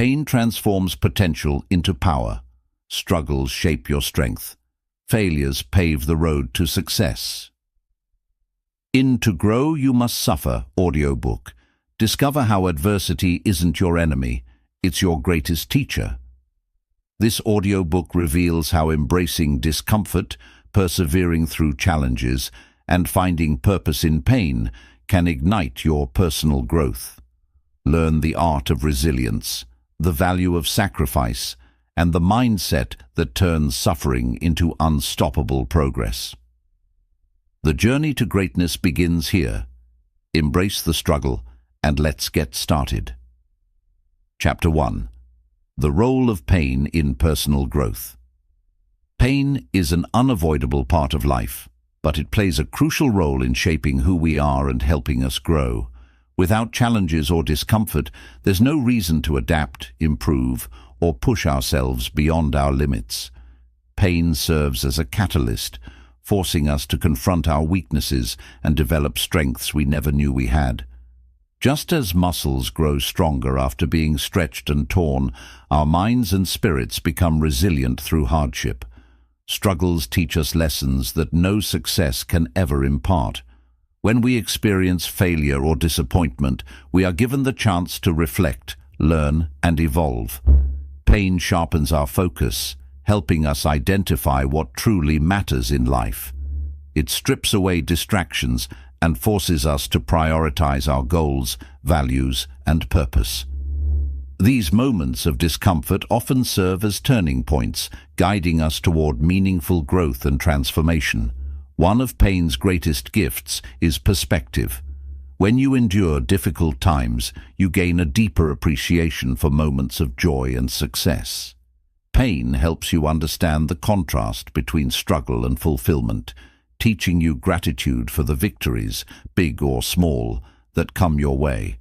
Pain transforms potential into power. Struggles shape your strength. Failures pave the road to success. In To Grow, You Must Suffer audiobook. Discover how adversity isn't your enemy, it's your greatest teacher. This audiobook reveals how embracing discomfort, persevering through challenges, and finding purpose in pain can ignite your personal growth. Learn the art of resilience, the value of sacrifice, and the mindset that turns suffering into unstoppable progress. The journey to greatness begins here. Embrace the struggle, and let's get started. Chapter 1. The Role of Pain in Personal Growth. Pain is an unavoidable part of life, but it plays a crucial role in shaping who we are and helping us grow. Without challenges or discomfort, there's no reason to adapt, improve, or push ourselves beyond our limits. Pain serves as a catalyst, forcing us to confront our weaknesses and develop strengths we never knew we had. Just as muscles grow stronger after being stretched and torn, our minds and spirits become resilient through hardship. Struggles teach us lessons that no success can ever impart. When we experience failure or disappointment, we are given the chance to reflect, learn, and evolve. Pain sharpens our focus, helping us identify what truly matters in life. It strips away distractions and forces us to prioritize our goals, values, and purpose. These moments of discomfort often serve as turning points, guiding us toward meaningful growth and transformation. One of pain's greatest gifts is perspective. When you endure difficult times, you gain a deeper appreciation for moments of joy and success. Pain helps you understand the contrast between struggle and fulfillment, teaching you gratitude for the victories, big or small, that come your way.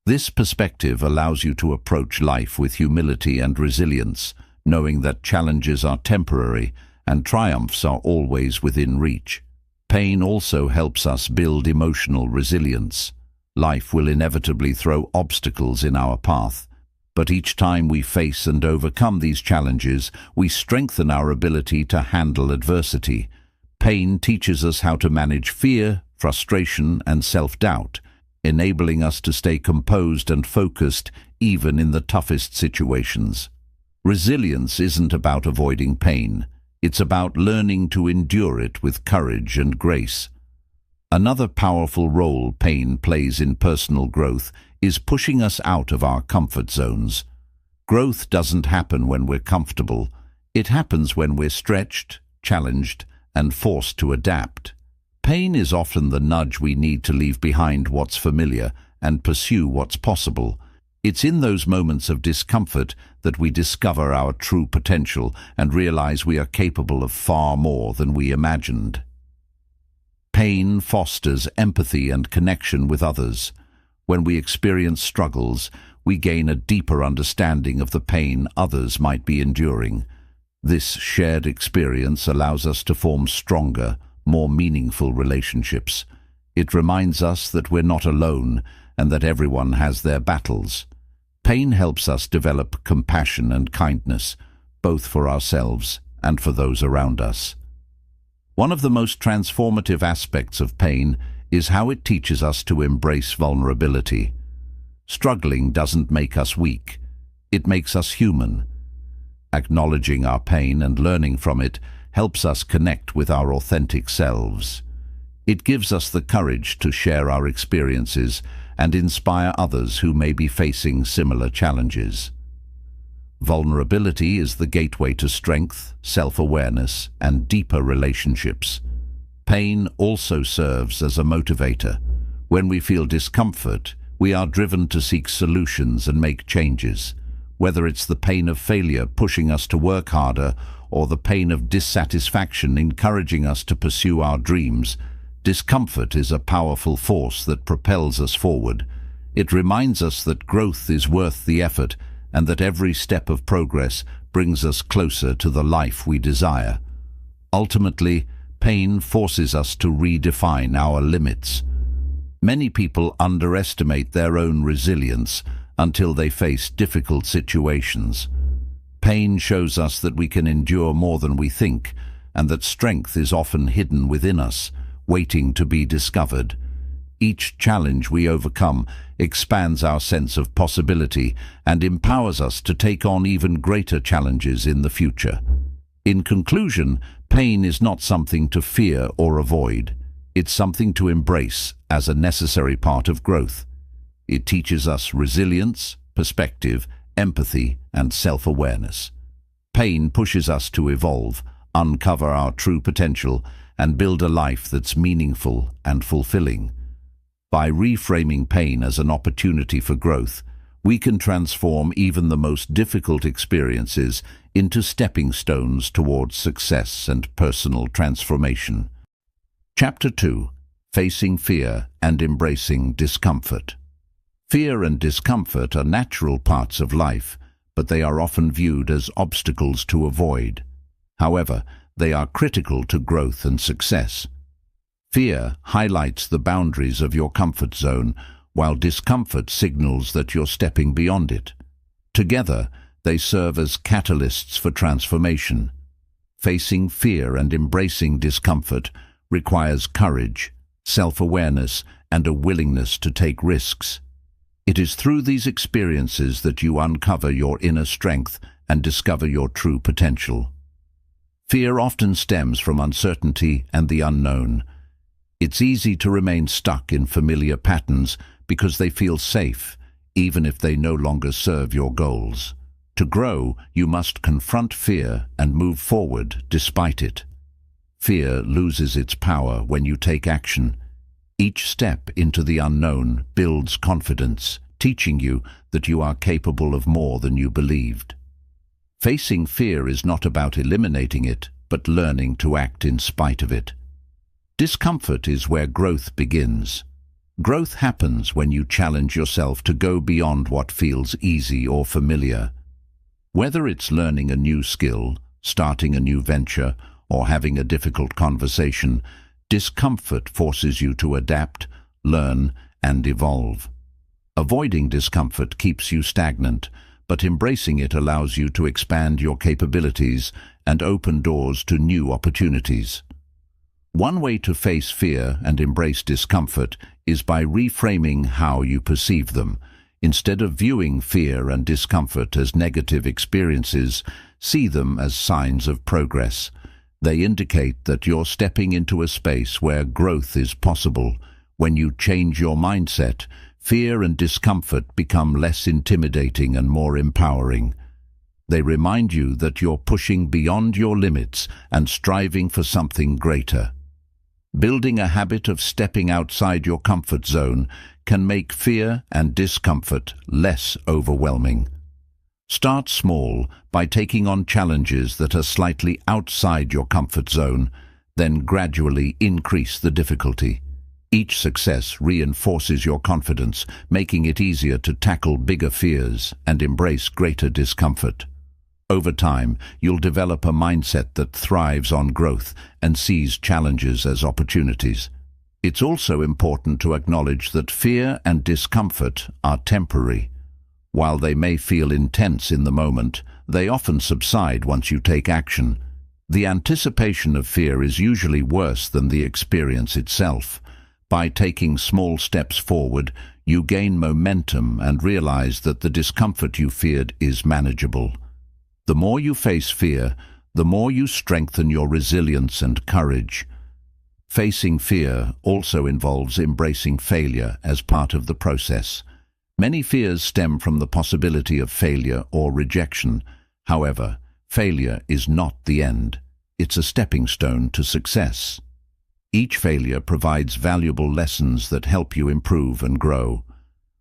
This perspective allows you to approach life with humility and resilience, knowing that challenges are temporary and triumphs are always within reach. Pain also helps us build emotional resilience. Life will inevitably throw obstacles in our path, but each time we face and overcome these challenges, we strengthen our ability to handle adversity. Pain teaches us how to manage fear, frustration, and self-doubt, enabling us to stay composed and focused even in the toughest situations. Resilience isn't about avoiding pain. It's about learning to endure it with courage and grace. Another powerful role pain plays in personal growth is pushing us out of our comfort zones. Growth doesn't happen when we're comfortable. It happens when we're stretched, challenged, and forced to adapt. Pain is often the nudge we need to leave behind what's familiar and pursue what's possible. It's in those moments of discomfort that we discover our true potential and realize we are capable of far more than we imagined. Pain fosters empathy and connection with others. When we experience struggles, we gain a deeper understanding of the pain others might be enduring. This shared experience allows us to form stronger, more meaningful relationships. It reminds us that we're not alone and that everyone has their battles. Pain helps us develop compassion and kindness, both for ourselves and for those around us. One of the most transformative aspects of pain is how it teaches us to embrace vulnerability. Struggling doesn't make us weak. It makes us human. Acknowledging our pain and learning from it helps us connect with our authentic selves. It gives us the courage to share our experiences and inspire others who may be facing similar challenges. Vulnerability is the gateway to strength, self-awareness, and deeper relationships. Pain also serves as a motivator. When we feel discomfort, we are driven to seek solutions and make changes. Whether it's the pain of failure pushing us to work harder or the pain of dissatisfaction encouraging us to pursue our dreams, discomfort is a powerful force that propels us forward. It reminds us that growth is worth the effort and that every step of progress brings us closer to the life we desire. Ultimately, pain forces us to redefine our limits. Many people underestimate their own resilience, until they face difficult situations. Pain shows us that we can endure more than we think, and that strength is often hidden within us, waiting to be discovered. Each challenge we overcome expands our sense of possibility and empowers us to take on even greater challenges in the future. In conclusion, pain is not something to fear or avoid. It's something to embrace as a necessary part of growth. It teaches us resilience, perspective, empathy, and self-awareness. Pain pushes us to evolve, uncover our true potential, and build a life that's meaningful and fulfilling. By reframing pain as an opportunity for growth, we can transform even the most difficult experiences into stepping stones towards success and personal transformation. Chapter 2: Facing Fear and Embracing Discomfort. Fear and discomfort are natural parts of life, but they are often viewed as obstacles to avoid. However, they are critical to growth and success. Fear highlights the boundaries of your comfort zone, while discomfort signals that you're stepping beyond it. Together, they serve as catalysts for transformation. Facing fear and embracing discomfort requires courage, self-awareness, and a willingness to take risks. It is through these experiences that you uncover your inner strength and discover your true potential. Fear often stems from uncertainty and the unknown. It's easy to remain stuck in familiar patterns because they feel safe, even if they no longer serve your goals. To grow, you must confront fear and move forward despite it. Fear loses its power when you take action. Each step into the unknown builds confidence, teaching you that you are capable of more than you believed. Facing fear is not about eliminating it, but learning to act in spite of it. Discomfort is where growth begins. Growth happens when you challenge yourself to go beyond what feels easy or familiar. Whether it's learning a new skill, starting a new venture, or having a difficult conversation, discomfort forces you to adapt, learn, and evolve. Avoiding discomfort keeps you stagnant, but embracing it allows you to expand your capabilities and open doors to new opportunities. One way to face fear and embrace discomfort is by reframing how you perceive them. Instead of viewing fear and discomfort as negative experiences, see them as signs of progress. They indicate that you're stepping into a space where growth is possible. When you change your mindset, fear and discomfort become less intimidating and more empowering. They remind you that you're pushing beyond your limits and striving for something greater. Building a habit of stepping outside your comfort zone can make fear and discomfort less overwhelming. Start small by taking on challenges that are slightly outside your comfort zone, then gradually increase the difficulty. Each success reinforces your confidence, making it easier to tackle bigger fears and embrace greater discomfort. Over time, you'll develop a mindset that thrives on growth and sees challenges as opportunities. It's also important to acknowledge that fear and discomfort are temporary. While they may feel intense in the moment, they often subside once you take action. The anticipation of fear is usually worse than the experience itself. By taking small steps forward, you gain momentum and realize that the discomfort you feared is manageable. The more you face fear, the more you strengthen your resilience and courage. Facing fear also involves embracing failure as part of the process. Many fears stem from the possibility of failure or rejection. However, failure is not the end. It's a stepping stone to success. Each failure provides valuable lessons that help you improve and grow.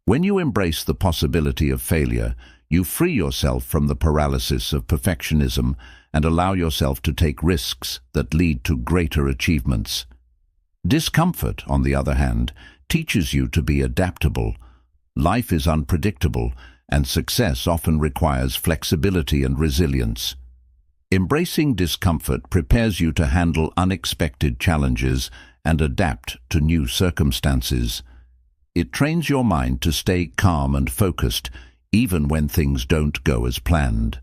When you embrace the possibility of failure, you free yourself from the paralysis of perfectionism and allow yourself to take risks that lead to greater achievements. Discomfort, on the other hand, teaches you to be adaptable. Life is unpredictable, and success often requires flexibility and resilience. Embracing discomfort prepares you to handle unexpected challenges and adapt to new circumstances. It trains your mind to stay calm and focused even when things don't go as planned.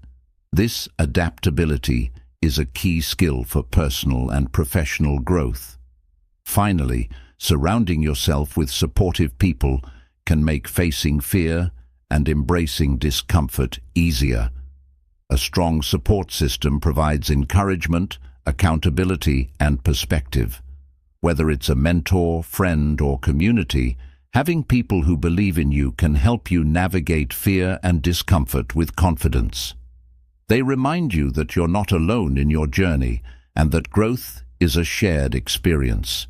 This adaptability is a key skill for personal and professional growth. Finally, surrounding yourself with supportive people can make facing fear and embracing discomfort easier. A strong support system provides encouragement, accountability, and perspective. Whether it's a mentor, friend, or community, having people who believe in you can help you navigate fear and discomfort with confidence. They remind you that you're not alone in your journey and that growth is a shared experience.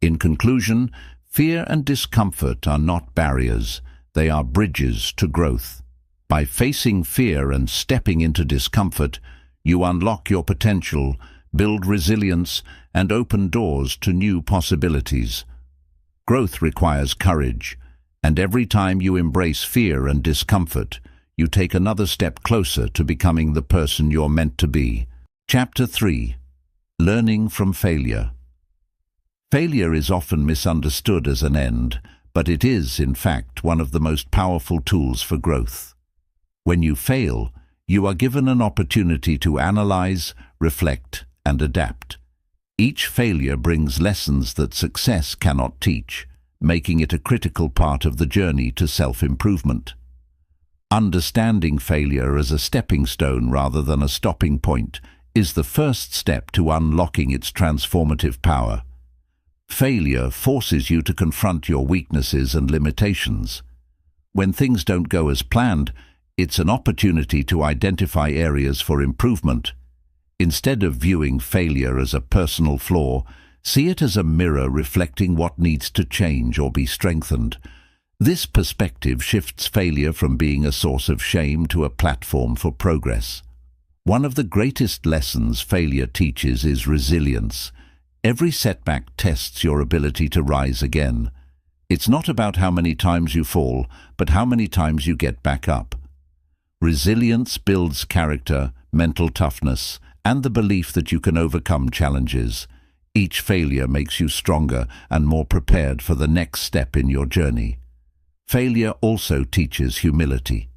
In conclusion, fear and discomfort are not barriers, they are bridges to growth. By facing fear and stepping into discomfort, you unlock your potential, build resilience, and open doors to new possibilities. Growth requires courage, and every time you embrace fear and discomfort, you take another step closer to becoming the person you're meant to be. Chapter 3. Learning from Failure. Failure is often misunderstood as an end, but it is, in fact, one of the most powerful tools for growth. When you fail, you are given an opportunity to analyze, reflect, and adapt. Each failure brings lessons that success cannot teach, making it a critical part of the journey to self-improvement. Understanding failure as a stepping stone rather than a stopping point is the first step to unlocking its transformative power. Failure forces you to confront your weaknesses and limitations. When things don't go as planned, it's an opportunity to identify areas for improvement. Instead of viewing failure as a personal flaw, see it as a mirror reflecting what needs to change or be strengthened. This perspective shifts failure from being a source of shame to a platform for progress. One of the greatest lessons failure teaches is resilience. Every setback tests your ability to rise again. It's not about how many times you fall, but how many times you get back up. Resilience builds character, mental toughness, and the belief that you can overcome challenges. Each failure makes you stronger and more prepared for the next step in your journey. Failure also teaches humility.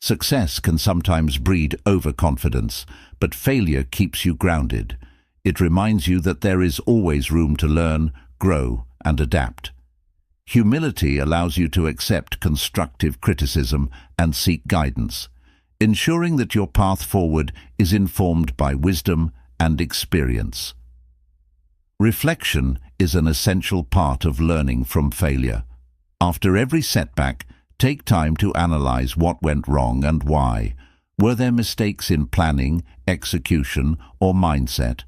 Success can sometimes breed overconfidence, but failure keeps you grounded. It reminds you that there is always room to learn, grow, and adapt. Humility allows you to accept constructive criticism and seek guidance, ensuring that your path forward is informed by wisdom and experience. Reflection is an essential part of learning from failure. After every setback, take time to analyze what went wrong and why. Were there mistakes in planning, execution, or mindset?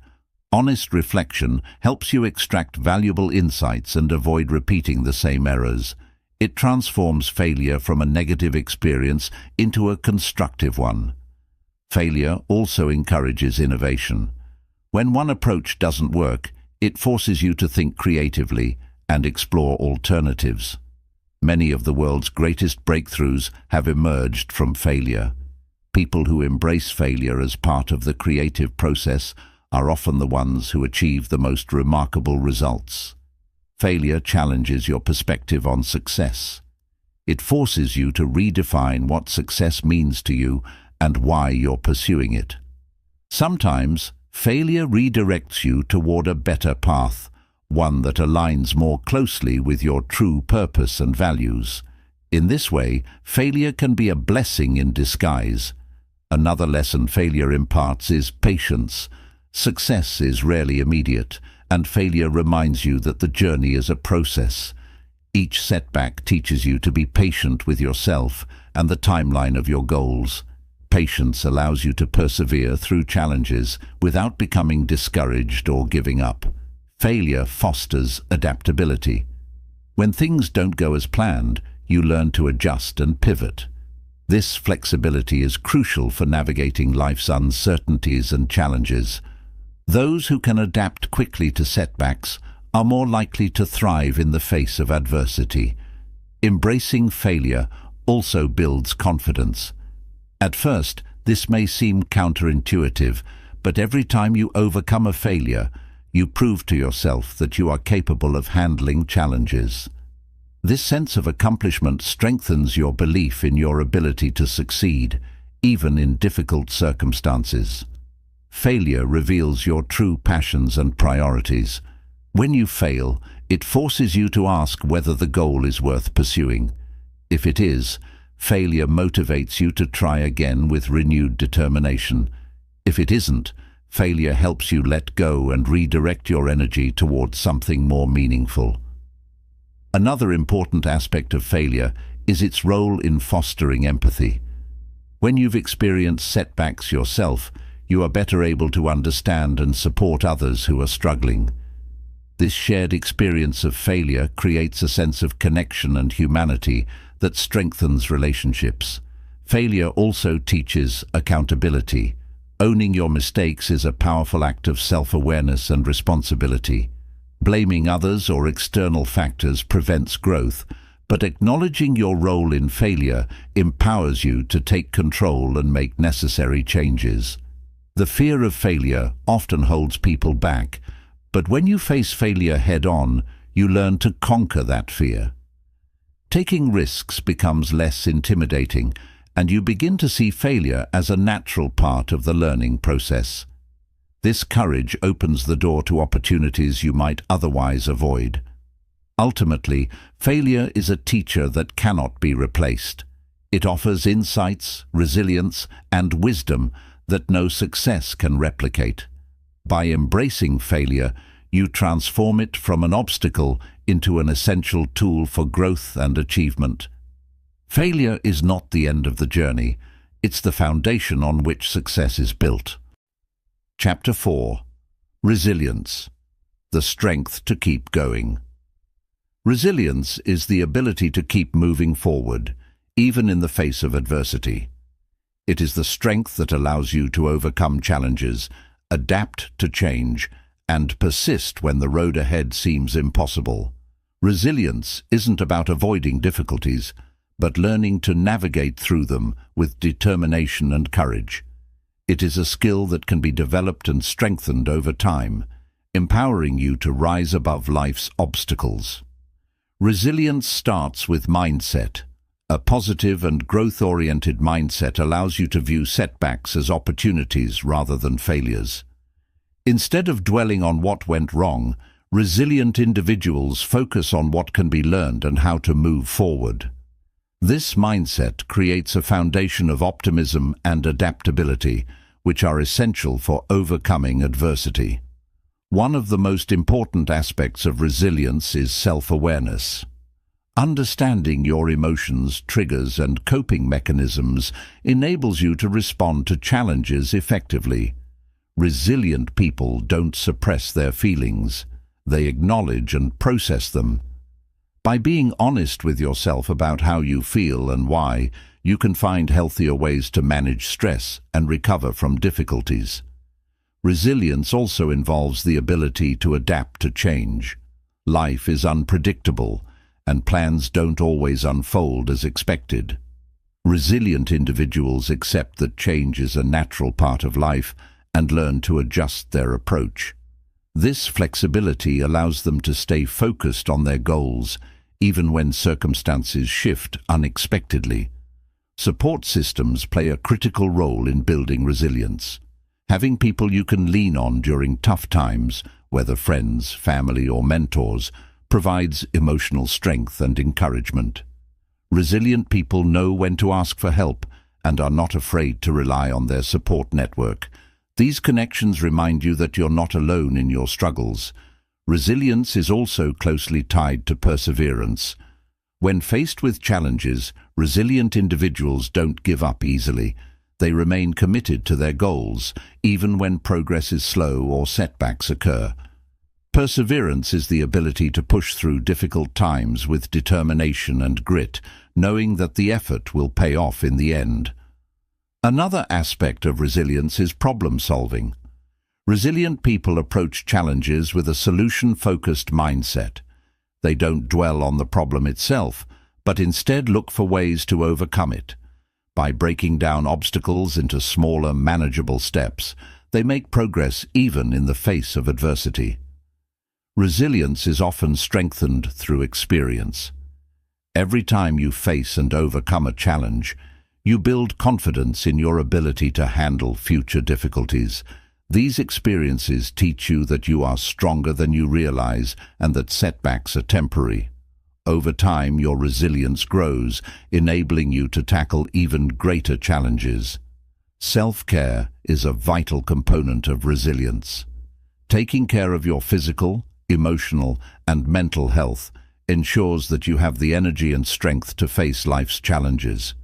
Honest reflection helps you extract valuable insights and avoid repeating the same errors. It transforms failure from a negative experience into a constructive one. Failure also encourages innovation. When one approach doesn't work, it forces you to think creatively and explore alternatives. Many of the world's greatest breakthroughs have emerged from failure. People who embrace failure as part of the creative process are often the ones who achieve the most remarkable results. Failure challenges your perspective on success. It forces you to redefine what success means to you and why you're pursuing it. Sometimes, failure redirects you toward a better path, one that aligns more closely with your true purpose and values. In this way, failure can be a blessing in disguise. Another lesson failure imparts is patience. Success is rarely immediate, and failure reminds you that the journey is a process. Each setback teaches you to be patient with yourself and the timeline of your goals. Patience allows you to persevere through challenges without becoming discouraged or giving up. Failure fosters adaptability. When things don't go as planned, you learn to adjust and pivot. This flexibility is crucial for navigating life's uncertainties and challenges. Those who can adapt quickly to setbacks are more likely to thrive in the face of adversity. Embracing failure also builds confidence. At first, this may seem counterintuitive, but every time you overcome a failure, you prove to yourself that you are capable of handling challenges. This sense of accomplishment strengthens your belief in your ability to succeed, even in difficult circumstances. Failure reveals your true passions and priorities. When you fail, it forces you to ask whether the goal is worth pursuing. If it is, failure motivates you to try again with renewed determination. If it isn't, failure helps you let go and redirect your energy towards something more meaningful. Another important aspect of failure is its role in fostering empathy. When you've experienced setbacks yourself, you are better able to understand and support others who are struggling. This shared experience of failure creates a sense of connection and humanity that strengthens relationships. Failure also teaches accountability. Owning your mistakes is a powerful act of self-awareness and responsibility. Blaming others or external factors prevents growth, but acknowledging your role in failure empowers you to take control and make necessary changes. The fear of failure often holds people back, but when you face failure head-on, you learn to conquer that fear. Taking risks becomes less intimidating, and you begin to see failure as a natural part of the learning process. This courage opens the door to opportunities you might otherwise avoid. Ultimately, failure is a teacher that cannot be replaced. It offers insights, resilience, and wisdom that no success can replicate. By embracing failure, you transform it from an obstacle into an essential tool for growth and achievement. Failure is not the end of the journey. It's the foundation on which success is built. Chapter 4. Resilience. The strength to keep going. Resilience is the ability to keep moving forward, even in the face of adversity. It is the strength that allows you to overcome challenges, adapt to change, and persist when the road ahead seems impossible. Resilience isn't about avoiding difficulties, but learning to navigate through them with determination and courage. It is a skill that can be developed and strengthened over time, empowering you to rise above life's obstacles. Resilience starts with mindset. A positive and growth-oriented mindset allows you to view setbacks as opportunities rather than failures. Instead of dwelling on what went wrong, resilient individuals focus on what can be learned and how to move forward. This mindset creates a foundation of optimism and adaptability, which are essential for overcoming adversity. One of the most important aspects of resilience is self-awareness. Understanding your emotions, triggers, and coping mechanisms enables you to respond to challenges effectively. Resilient people don't suppress their feelings. They acknowledge and process them. By being honest with yourself about how you feel and why, you can find healthier ways to manage stress and recover from difficulties. Resilience also involves the ability to adapt to change. Life is unpredictable, and plans don't always unfold as expected. Resilient individuals accept that change is a natural part of life and learn to adjust their approach. This flexibility allows them to stay focused on their goals, even when circumstances shift unexpectedly. Support systems play a critical role in building resilience. Having people you can lean on during tough times, whether friends, family, or mentors, provides emotional strength and encouragement. Resilient people know when to ask for help and are not afraid to rely on their support network. These connections remind you that you're not alone in your struggles. Resilience is also closely tied to perseverance. When faced with challenges, resilient individuals don't give up easily. They remain committed to their goals, even when progress is slow or setbacks occur. Perseverance is the ability to push through difficult times with determination and grit, knowing that the effort will pay off in the end. Another aspect of resilience is problem solving. Resilient people approach challenges with a solution-focused mindset. They don't dwell on the problem itself, but instead look for ways to overcome it. By breaking down obstacles into smaller, manageable steps, they make progress even in the face of adversity. Resilience is often strengthened through experience. Every time you face and overcome a challenge, you build confidence in your ability to handle future difficulties. These experiences teach you that you are stronger than you realize and that setbacks are temporary. Over time, your resilience grows, enabling you to tackle even greater challenges. Self-care is a vital component of resilience. Taking care of your physical, emotional, and mental health ensures that you have the energy and strength to face life's challenges.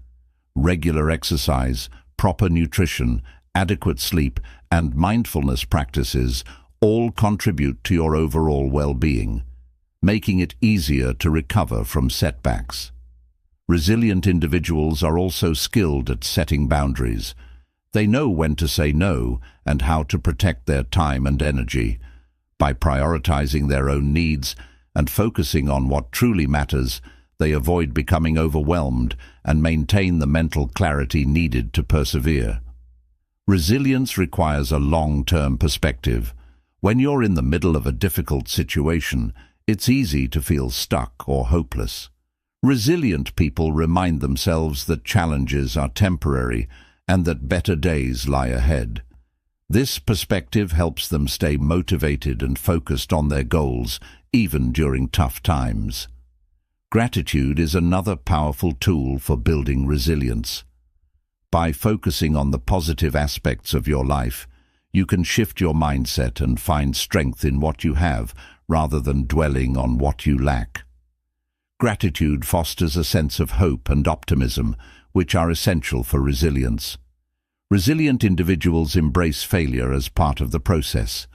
Regular exercise, proper nutrition, adequate sleep, and mindfulness practices all contribute to your overall well-being, making it easier to recover from setbacks. Resilient individuals are also skilled at setting boundaries. They know when to say no and how to protect their time and energy. By prioritizing their own needs and focusing on what truly matters, they avoid becoming overwhelmed and maintain the mental clarity needed to persevere. Resilience requires a long-term perspective. When you're in the middle of a difficult situation, it's easy to feel stuck or hopeless. Resilient people remind themselves that challenges are temporary and that better days lie ahead. This perspective helps them stay motivated and focused on their goals, even during tough times. Gratitude is another powerful tool for building resilience. By focusing on the positive aspects of your life, you can shift your mindset and find strength in what you have rather than dwelling on what you lack. Gratitude fosters a sense of hope and optimism, which are essential for resilience. Resilient individuals embrace failure as part of the process.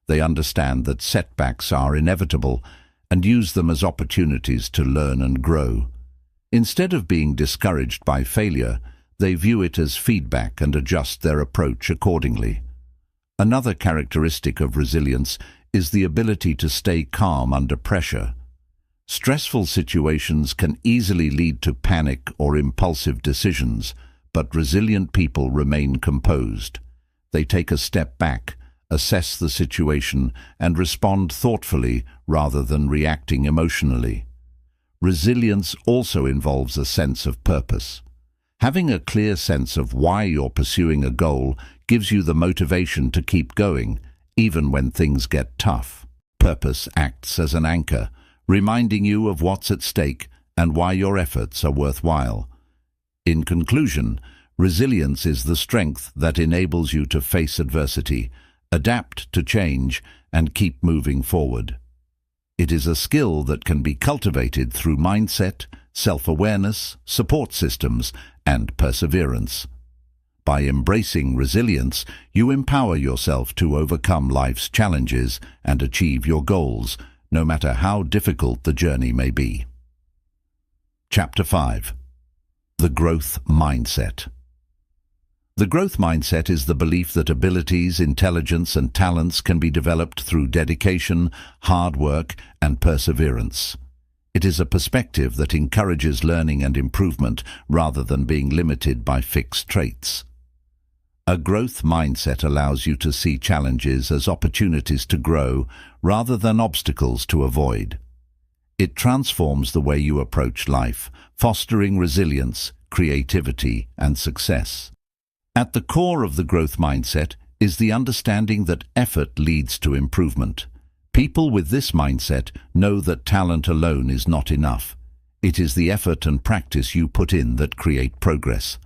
They understand that setbacks are inevitable and use them as opportunities to learn and grow. Instead of being discouraged by failure, they view it as feedback and adjust their approach accordingly. Another characteristic of resilience is the ability to stay calm under pressure. Stressful situations can easily lead to panic or impulsive decisions, but resilient people remain composed. They take a step back, assess the situation, and respond thoughtfully rather than reacting emotionally. Resilience also involves a sense of purpose. Having a clear sense of why you're pursuing a goal gives you the motivation to keep going, even when things get tough. Purpose acts as an anchor, reminding you of what's at stake and why your efforts are worthwhile. In conclusion, resilience is the strength that enables you to face adversity, adapt to change, and keep moving forward. It is a skill that can be cultivated through mindset, self-awareness, support systems, and perseverance. By embracing resilience, you empower yourself to overcome life's challenges and achieve your goals, no matter how difficult the journey may be. Chapter 5. The Growth Mindset. The growth mindset is the belief that abilities, intelligence, and talents can be developed through dedication, hard work, and perseverance. It is a perspective that encourages learning and improvement rather than being limited by fixed traits. A growth mindset allows you to see challenges as opportunities to grow rather than obstacles to avoid. It transforms the way you approach life, fostering resilience, creativity, and success. At the core of the growth mindset is the understanding that effort leads to improvement. People with this mindset know that talent alone is not enough. It is the effort and practice you put in that create progress.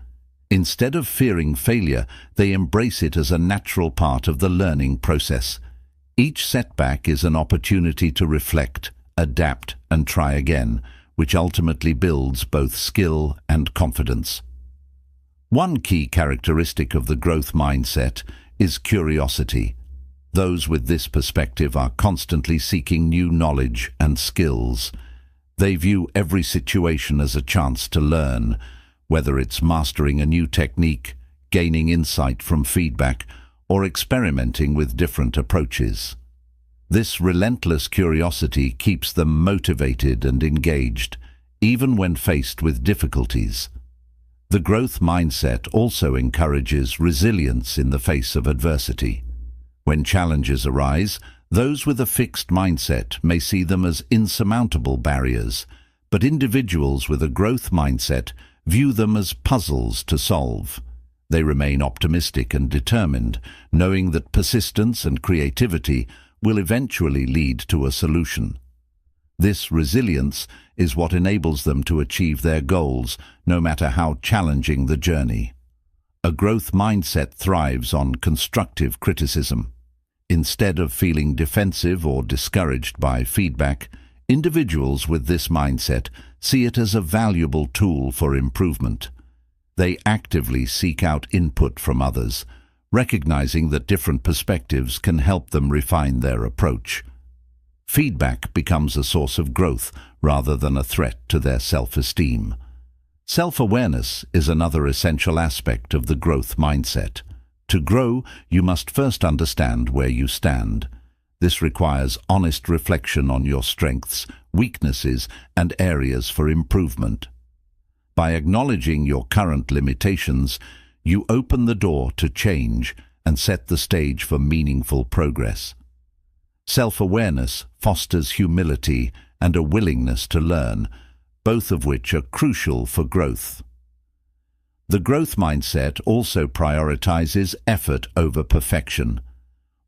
Instead of fearing failure, they embrace it as a natural part of the learning process. Each setback is an opportunity to reflect, adapt, and try again, which ultimately builds both skill and confidence. One key characteristic of the growth mindset is curiosity. Those with this perspective are constantly seeking new knowledge and skills. They view every situation as a chance to learn, whether it's mastering a new technique, gaining insight from feedback, or experimenting with different approaches. This relentless curiosity keeps them motivated and engaged, even when faced with difficulties. The growth mindset also encourages resilience in the face of adversity. When challenges arise, those with a fixed mindset may see them as insurmountable barriers, but individuals with a growth mindset view them as puzzles to solve. They remain optimistic and determined, knowing that persistence and creativity will eventually lead to a solution. This resilience is what enables them to achieve their goals, no matter how challenging the journey. A growth mindset thrives on constructive criticism. Instead of feeling defensive or discouraged by feedback, individuals with this mindset see it as a valuable tool for improvement. They actively seek out input from others, recognizing that different perspectives can help them refine their approach. Feedback becomes a source of growth rather than a threat to their self-esteem. Self-awareness is another essential aspect of the growth mindset. To grow, you must first understand where you stand. This requires honest reflection on your strengths, weaknesses, and areas for improvement. By acknowledging your current limitations, you open the door to change and set the stage for meaningful progress. Self-awareness fosters humility and a willingness to learn, both of which are crucial for growth. The growth mindset also prioritizes effort over perfection.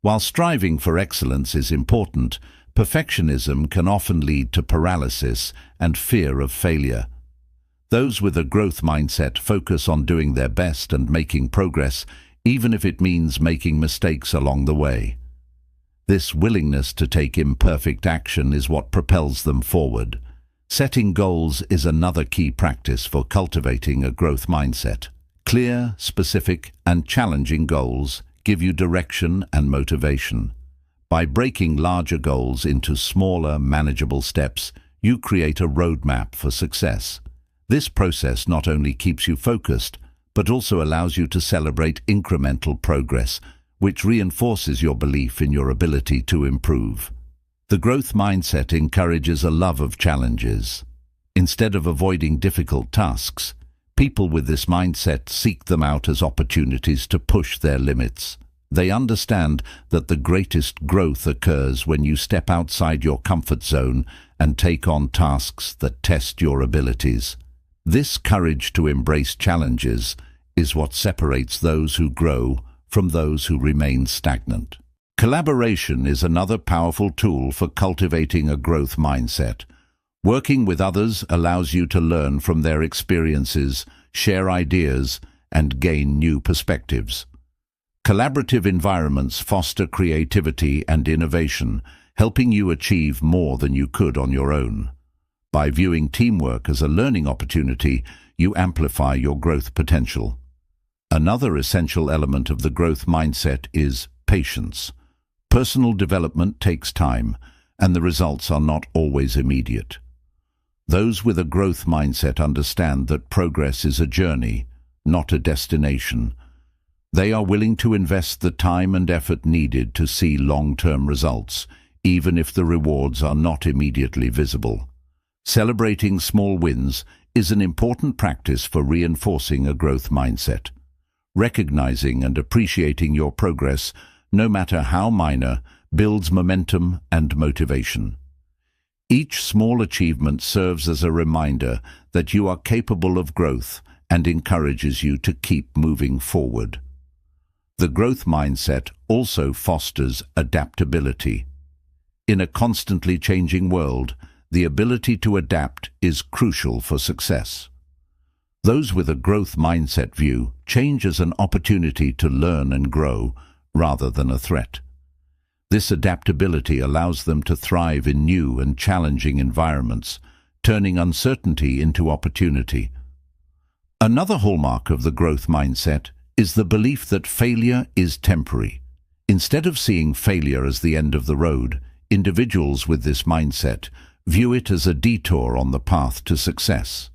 While striving for excellence is important, perfectionism can often lead to paralysis and fear of failure. Those with a growth mindset focus on doing their best and making progress, even if it means making mistakes along the way. This willingness to take imperfect action is what propels them forward. Setting goals is another key practice for cultivating a growth mindset. Clear, specific, and challenging goals give you direction and motivation. By breaking larger goals into smaller, manageable steps, you create a roadmap for success. This process not only keeps you focused, but also allows you to celebrate incremental progress, which reinforces your belief in your ability to improve. The growth mindset encourages a love of challenges. Instead of avoiding difficult tasks, people with this mindset seek them out as opportunities to push their limits. They understand that the greatest growth occurs when you step outside your comfort zone and take on tasks that test your abilities. This courage to embrace challenges is what separates those who grow from those who remain stagnant. Collaboration is another powerful tool for cultivating a growth mindset. Working with others allows you to learn from their experiences, share ideas, and gain new perspectives. Collaborative environments foster creativity and innovation, helping you achieve more than you could on your own. By viewing teamwork as a learning opportunity, you amplify your growth potential. Another essential element of the growth mindset is patience. Personal development takes time, and the results are not always immediate. Those with a growth mindset understand that progress is a journey, not a destination. They are willing to invest the time and effort needed to see long-term results, even if the rewards are not immediately visible. Celebrating small wins is an important practice for reinforcing a growth mindset. Recognizing and appreciating your progress, no matter how minor, builds momentum and motivation. Each small achievement serves as a reminder that you are capable of growth and encourages you to keep moving forward. The growth mindset also fosters adaptability. In a constantly changing world, the ability to adapt is crucial for success. Those with a growth mindset view change as an opportunity to learn and grow, rather than a threat. This adaptability allows them to thrive in new and challenging environments, turning uncertainty into opportunity. Another hallmark of the growth mindset is the belief that failure is temporary. Instead of seeing failure as the end of the road, individuals with this mindset view it as a detour on the path to success.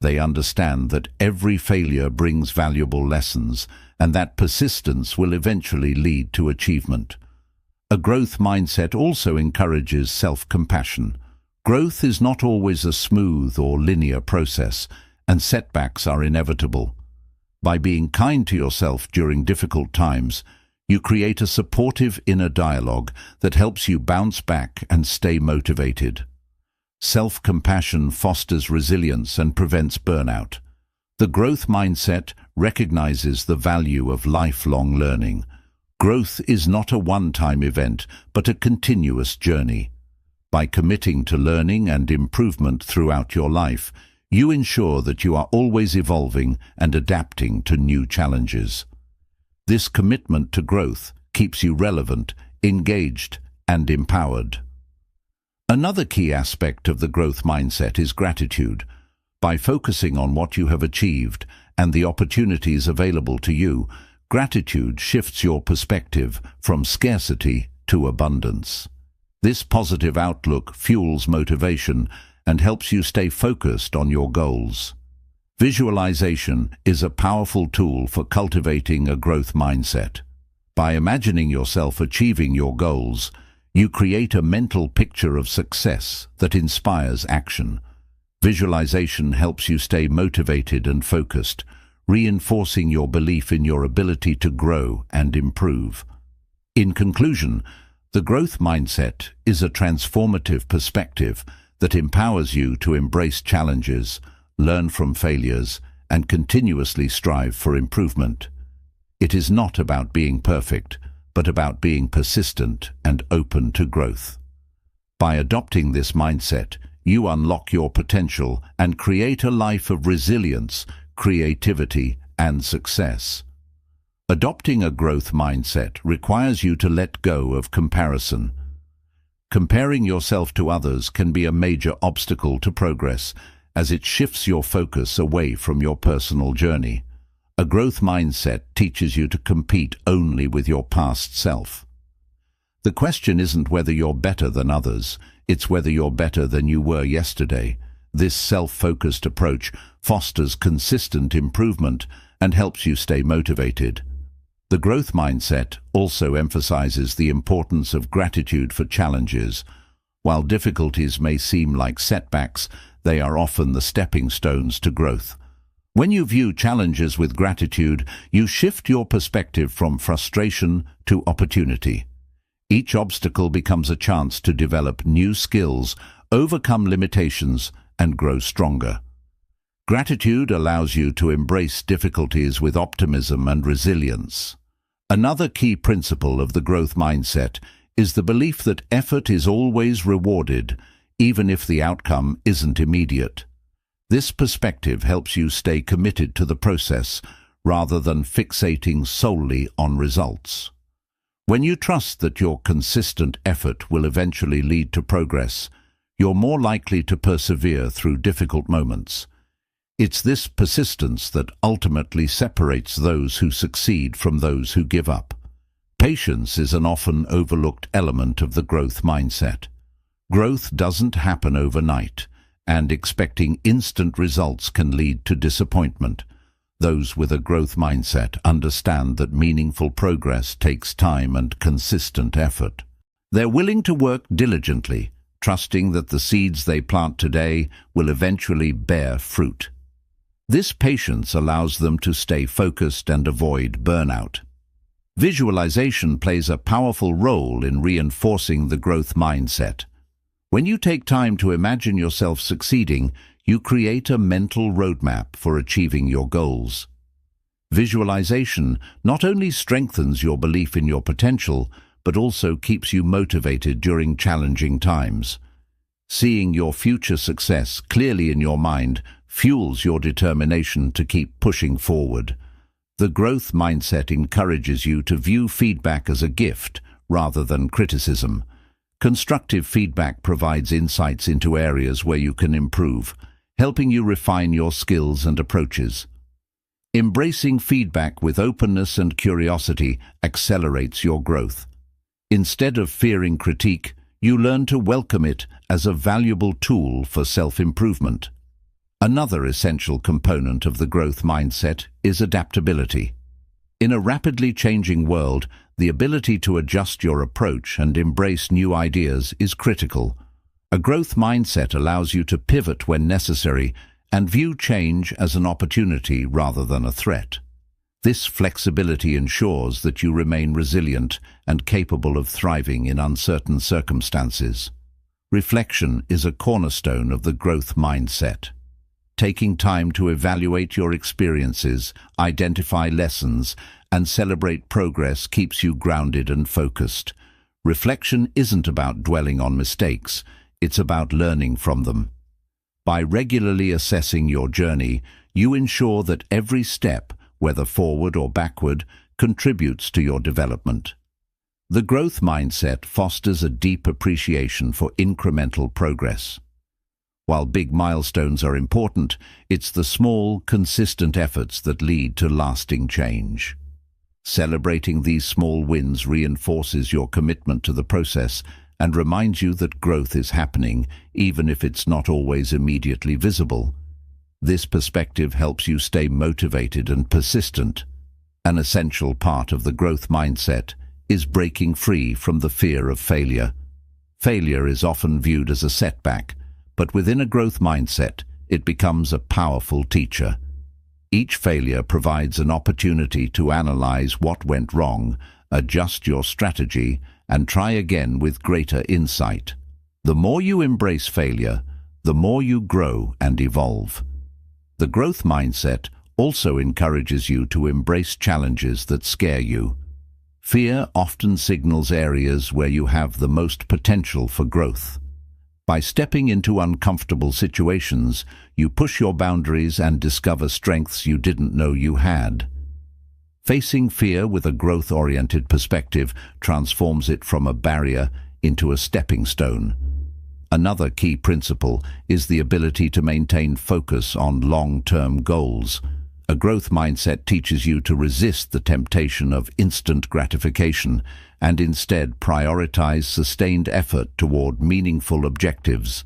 They understand that every failure brings valuable lessons, and that persistence will eventually lead to achievement. A growth mindset also encourages self-compassion. Growth is not always a smooth or linear process, and setbacks are inevitable. By being kind to yourself during difficult times, you create a supportive inner dialogue that helps you bounce back and stay motivated. Self-compassion fosters resilience and prevents burnout. The growth mindset recognizes the value of lifelong learning. Growth is not a one-time event, but a continuous journey. By committing to learning and improvement throughout your life, you ensure that you are always evolving and adapting to new challenges. This commitment to growth keeps you relevant, engaged, and empowered. Another key aspect of the growth mindset is gratitude. By focusing on what you have achieved and the opportunities available to you, gratitude shifts your perspective from scarcity to abundance. This positive outlook fuels motivation and helps you stay focused on your goals. Visualization is a powerful tool for cultivating a growth mindset. By imagining yourself achieving your goals, you create a mental picture of success that inspires action. Visualization helps you stay motivated and focused, reinforcing your belief in your ability to grow and improve. In conclusion, the growth mindset is a transformative perspective that empowers you to embrace challenges, learn from failures, and continuously strive for improvement. It is not about being perfect, but about being persistent and open to growth. By adopting this mindset, you unlock your potential and create a life of resilience, creativity, and success. Adopting a growth mindset requires you to let go of comparison. Comparing yourself to others can be a major obstacle to progress, as it shifts your focus away from your personal journey. A growth mindset teaches you to compete only with your past self. The question isn't whether you're better than others, it's whether you're better than you were yesterday. This self-focused approach fosters consistent improvement and helps you stay motivated. The growth mindset also emphasizes the importance of gratitude for challenges. While difficulties may seem like setbacks, they are often the stepping stones to growth. When you view challenges with gratitude, you shift your perspective from frustration to opportunity. Each obstacle becomes a chance to develop new skills, overcome limitations, and grow stronger. Gratitude allows you to embrace difficulties with optimism and resilience. Another key principle of the growth mindset is the belief that effort is always rewarded, even if the outcome isn't immediate. This perspective helps you stay committed to the process rather than fixating solely on results. When you trust that your consistent effort will eventually lead to progress, you're more likely to persevere through difficult moments. It's this persistence that ultimately separates those who succeed from those who give up. Patience is an often overlooked element of the growth mindset. Growth doesn't happen overnight, and expecting instant results can lead to disappointment. Those with a growth mindset understand that meaningful progress takes time and consistent effort. They're willing to work diligently, trusting that the seeds they plant today will eventually bear fruit. This patience allows them to stay focused and avoid burnout. Visualization plays a powerful role in reinforcing the growth mindset. When you take time to imagine yourself succeeding, you create a mental roadmap for achieving your goals. Visualization not only strengthens your belief in your potential, but also keeps you motivated during challenging times. Seeing your future success clearly in your mind fuels your determination to keep pushing forward. The growth mindset encourages you to view feedback as a gift rather than criticism. Constructive feedback provides insights into areas where you can improve, helping you refine your skills and approaches. Embracing feedback with openness and curiosity accelerates your growth. Instead of fearing critique, you learn to welcome it as a valuable tool for self-improvement. Another essential component of the growth mindset is adaptability. In a rapidly changing world, the ability to adjust your approach and embrace new ideas is critical. A growth mindset allows you to pivot when necessary and view change as an opportunity rather than a threat. This flexibility ensures that you remain resilient and capable of thriving in uncertain circumstances. Reflection is a cornerstone of the growth mindset. Taking time to evaluate your experiences, identify lessons, and celebrate progress keeps you grounded and focused. Reflection isn't about dwelling on mistakes, it's about learning from them. By regularly assessing your journey, you ensure that every step, whether forward or backward, contributes to your development. The growth mindset fosters a deep appreciation for incremental progress. While big milestones are important, it's the small, consistent efforts that lead to lasting change. Celebrating these small wins reinforces your commitment to the process and reminds you that growth is happening, even if it's not always immediately visible. This perspective helps you stay motivated and persistent. An essential part of the growth mindset is breaking free from the fear of failure. Failure is often viewed as a setback, but within a growth mindset, it becomes a powerful teacher. Each failure provides an opportunity to analyze what went wrong, adjust your strategy, and try again with greater insight. The more you embrace failure, the more you grow and evolve. The growth mindset also encourages you to embrace challenges that scare you. Fear often signals areas where you have the most potential for growth. By stepping into uncomfortable situations, you push your boundaries and discover strengths you didn't know you had. Facing fear with a growth-oriented perspective transforms it from a barrier into a stepping stone. Another key principle is the ability to maintain focus on long-term goals. A growth mindset teaches you to resist the temptation of instant gratification and instead prioritize sustained effort toward meaningful objectives.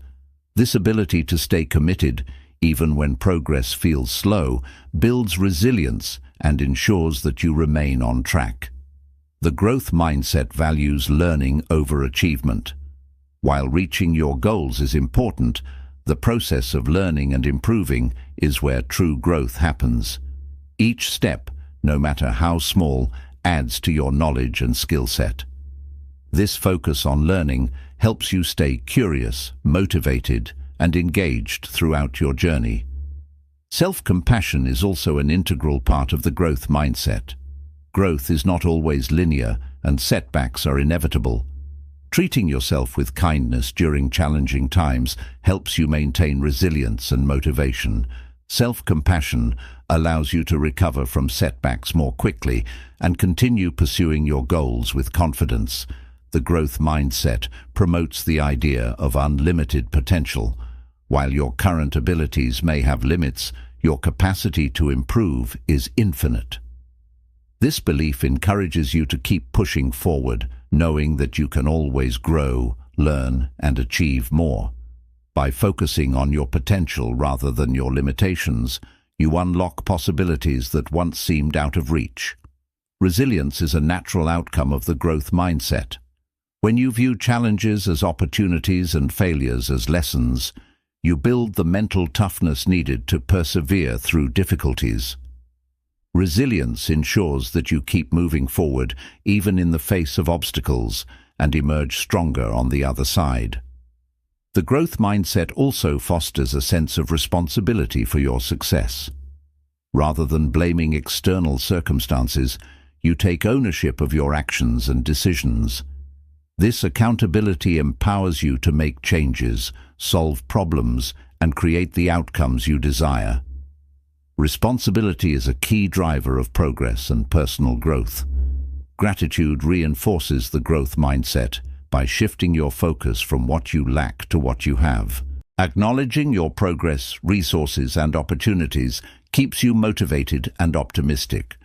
This ability to stay committed, even when progress feels slow, builds resilience and ensures that you remain on track. The growth mindset values learning over achievement. While reaching your goals is important, the process of learning and improving is where true growth happens. Each step, no matter how small, adds to your knowledge and skill set. This focus on learning helps you stay curious, motivated, and engaged throughout your journey. Self-compassion is also an integral part of the growth mindset. Growth is not always linear, and setbacks are inevitable. Treating yourself with kindness during challenging times helps you maintain resilience and motivation. Self-compassion allows you to recover from setbacks more quickly and continue pursuing your goals with confidence. The growth mindset promotes the idea of unlimited potential. While your current abilities may have limits, your capacity to improve is infinite. This belief encourages you to keep pushing forward, knowing that you can always grow, learn, and achieve more. By focusing on your potential rather than your limitations, you unlock possibilities that once seemed out of reach. Resilience is a natural outcome of the growth mindset. When you view challenges as opportunities and failures as lessons, you build the mental toughness needed to persevere through difficulties. Resilience ensures that you keep moving forward even in the face of obstacles and emerge stronger on the other side. The growth mindset also fosters a sense of responsibility for your success. Rather than blaming external circumstances, you take ownership of your actions and decisions. This accountability empowers you to make changes, solve problems, and create the outcomes you desire. Responsibility is a key driver of progress and personal growth. Gratitude reinforces the growth mindset by shifting your focus from what you lack to what you have. Acknowledging your progress, resources, and opportunities keeps you motivated and optimistic.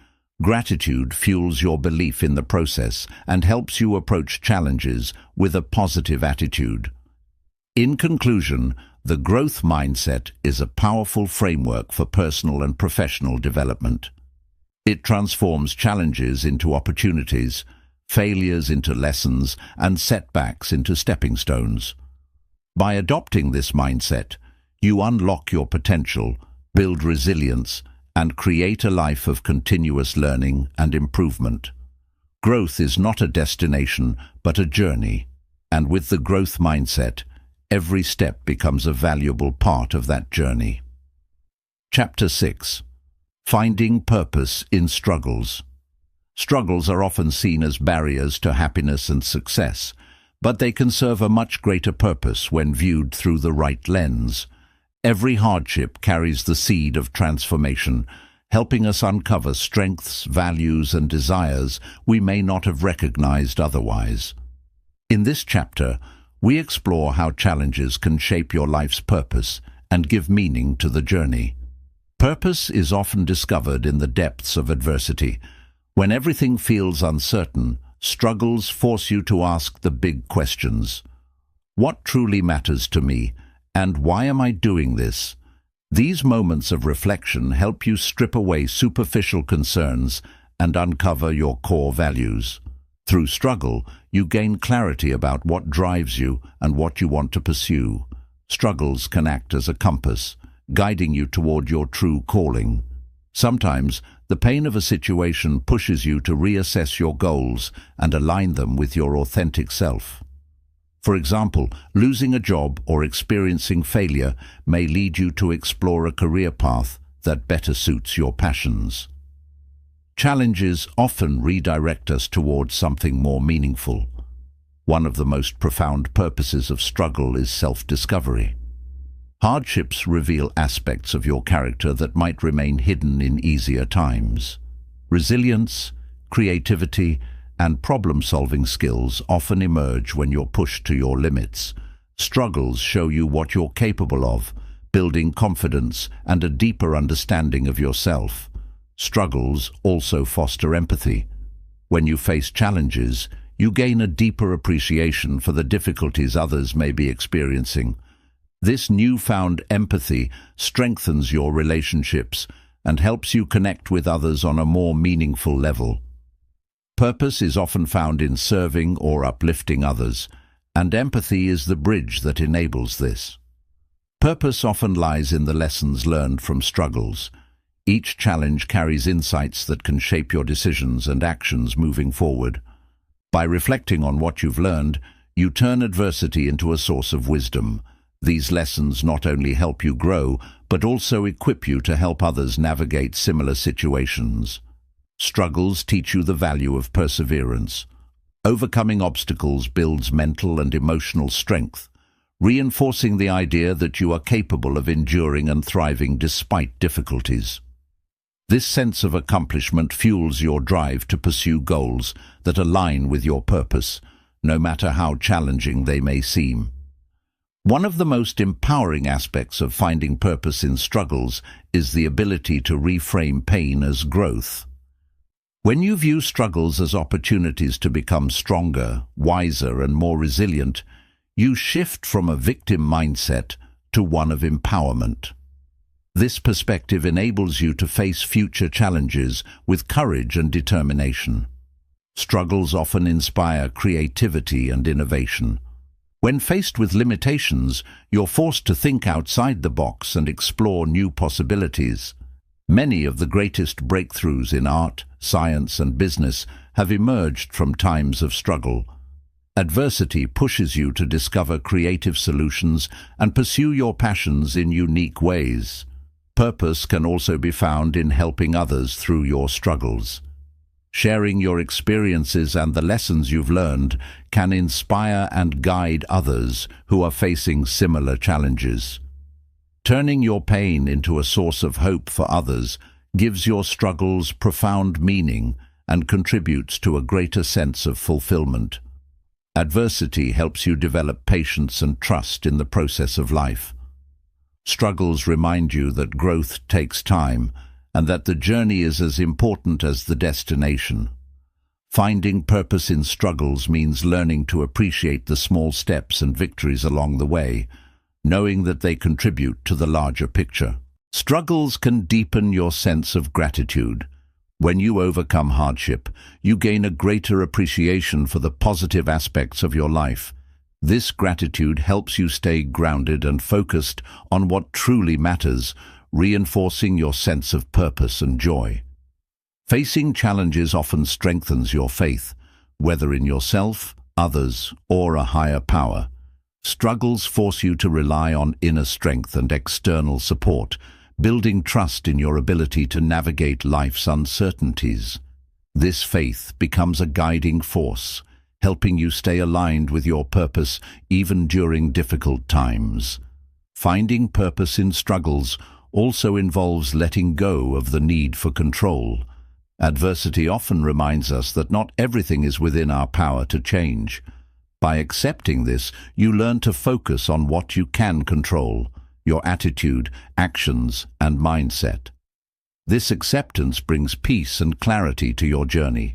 Gratitude fuels your belief in the process and helps you approach challenges with a positive attitude. In conclusion, the growth mindset is a powerful framework for personal and professional development. It transforms challenges into opportunities, failures into lessons, and setbacks into stepping stones. By adopting this mindset, you unlock your potential, build resilience, and create a life of continuous learning and improvement. Growth is not a destination, but a journey, and with the growth mindset, every step becomes a valuable part of that journey. Chapter 6. Finding Purpose in Struggles. Struggles are often seen as barriers to happiness and success, but they can serve a much greater purpose when viewed through the right lens. Every hardship carries the seed of transformation, helping us uncover strengths, values, and desires we may not have recognized otherwise. In this chapter, we explore how challenges can shape your life's purpose and give meaning to the journey. Purpose is often discovered in the depths of adversity. When everything feels uncertain, struggles force you to ask the big questions. What truly matters to me, and why am I doing this? These moments of reflection help you strip away superficial concerns and uncover your core values. Through struggle, you gain clarity about what drives you and what you want to pursue. Struggles can act as a compass, guiding you toward your true calling. Sometimes, the pain of a situation pushes you to reassess your goals and align them with your authentic self. For example, losing a job or experiencing failure may lead you to explore a career path that better suits your passions. Challenges often redirect us towards something more meaningful. One of the most profound purposes of struggle is self-discovery. Hardships reveal aspects of your character that might remain hidden in easier times. Resilience, creativity, and problem-solving skills often emerge when you're pushed to your limits. Struggles show you what you're capable of, building confidence and a deeper understanding of yourself. Struggles also foster empathy. When you face challenges, you gain a deeper appreciation for the difficulties others may be experiencing. This newfound empathy strengthens your relationships and helps you connect with others on a more meaningful level. Purpose is often found in serving or uplifting others, and empathy is the bridge that enables this. Purpose often lies in the lessons learned from struggles. Each challenge carries insights that can shape your decisions and actions moving forward. By reflecting on what you've learned, you turn adversity into a source of wisdom. These lessons not only help you grow, but also equip you to help others navigate similar situations. Struggles teach you the value of perseverance. Overcoming obstacles builds mental and emotional strength, reinforcing the idea that you are capable of enduring and thriving despite difficulties. This sense of accomplishment fuels your drive to pursue goals that align with your purpose, no matter how challenging they may seem. One of the most empowering aspects of finding purpose in struggles is the ability to reframe pain as growth. When you view struggles as opportunities to become stronger, wiser, and more resilient, you shift from a victim mindset to one of empowerment. This perspective enables you to face future challenges with courage and determination. Struggles often inspire creativity and innovation. When faced with limitations, you're forced to think outside the box and explore new possibilities. Many of the greatest breakthroughs in art, science, and business have emerged from times of struggle. Adversity pushes you to discover creative solutions and pursue your passions in unique ways. Purpose can also be found in helping others through your struggles. Sharing your experiences and the lessons you've learned can inspire and guide others who are facing similar challenges. Turning your pain into a source of hope for others gives your struggles profound meaning and contributes to a greater sense of fulfillment. Adversity helps you develop patience and trust in the process of life. Struggles remind you that growth takes time and that the journey is as important as the destination. Finding purpose in struggles means learning to appreciate the small steps and victories along the way, knowing that they contribute to the larger picture. Struggles can deepen your sense of gratitude. When you overcome hardship, you gain a greater appreciation for the positive aspects of your life. This gratitude helps you stay grounded and focused on what truly matters, reinforcing your sense of purpose and joy. Facing challenges often strengthens your faith, whether in yourself, others, or a higher power. Struggles force you to rely on inner strength and external support, building trust in your ability to navigate life's uncertainties. This faith becomes a guiding force, helping you stay aligned with your purpose even during difficult times. Finding purpose in struggles also involves letting go of the need for control. Adversity often reminds us that not everything is within our power to change. By accepting this, you learn to focus on what you can control: your attitude, actions, and mindset. This acceptance brings peace and clarity to your journey.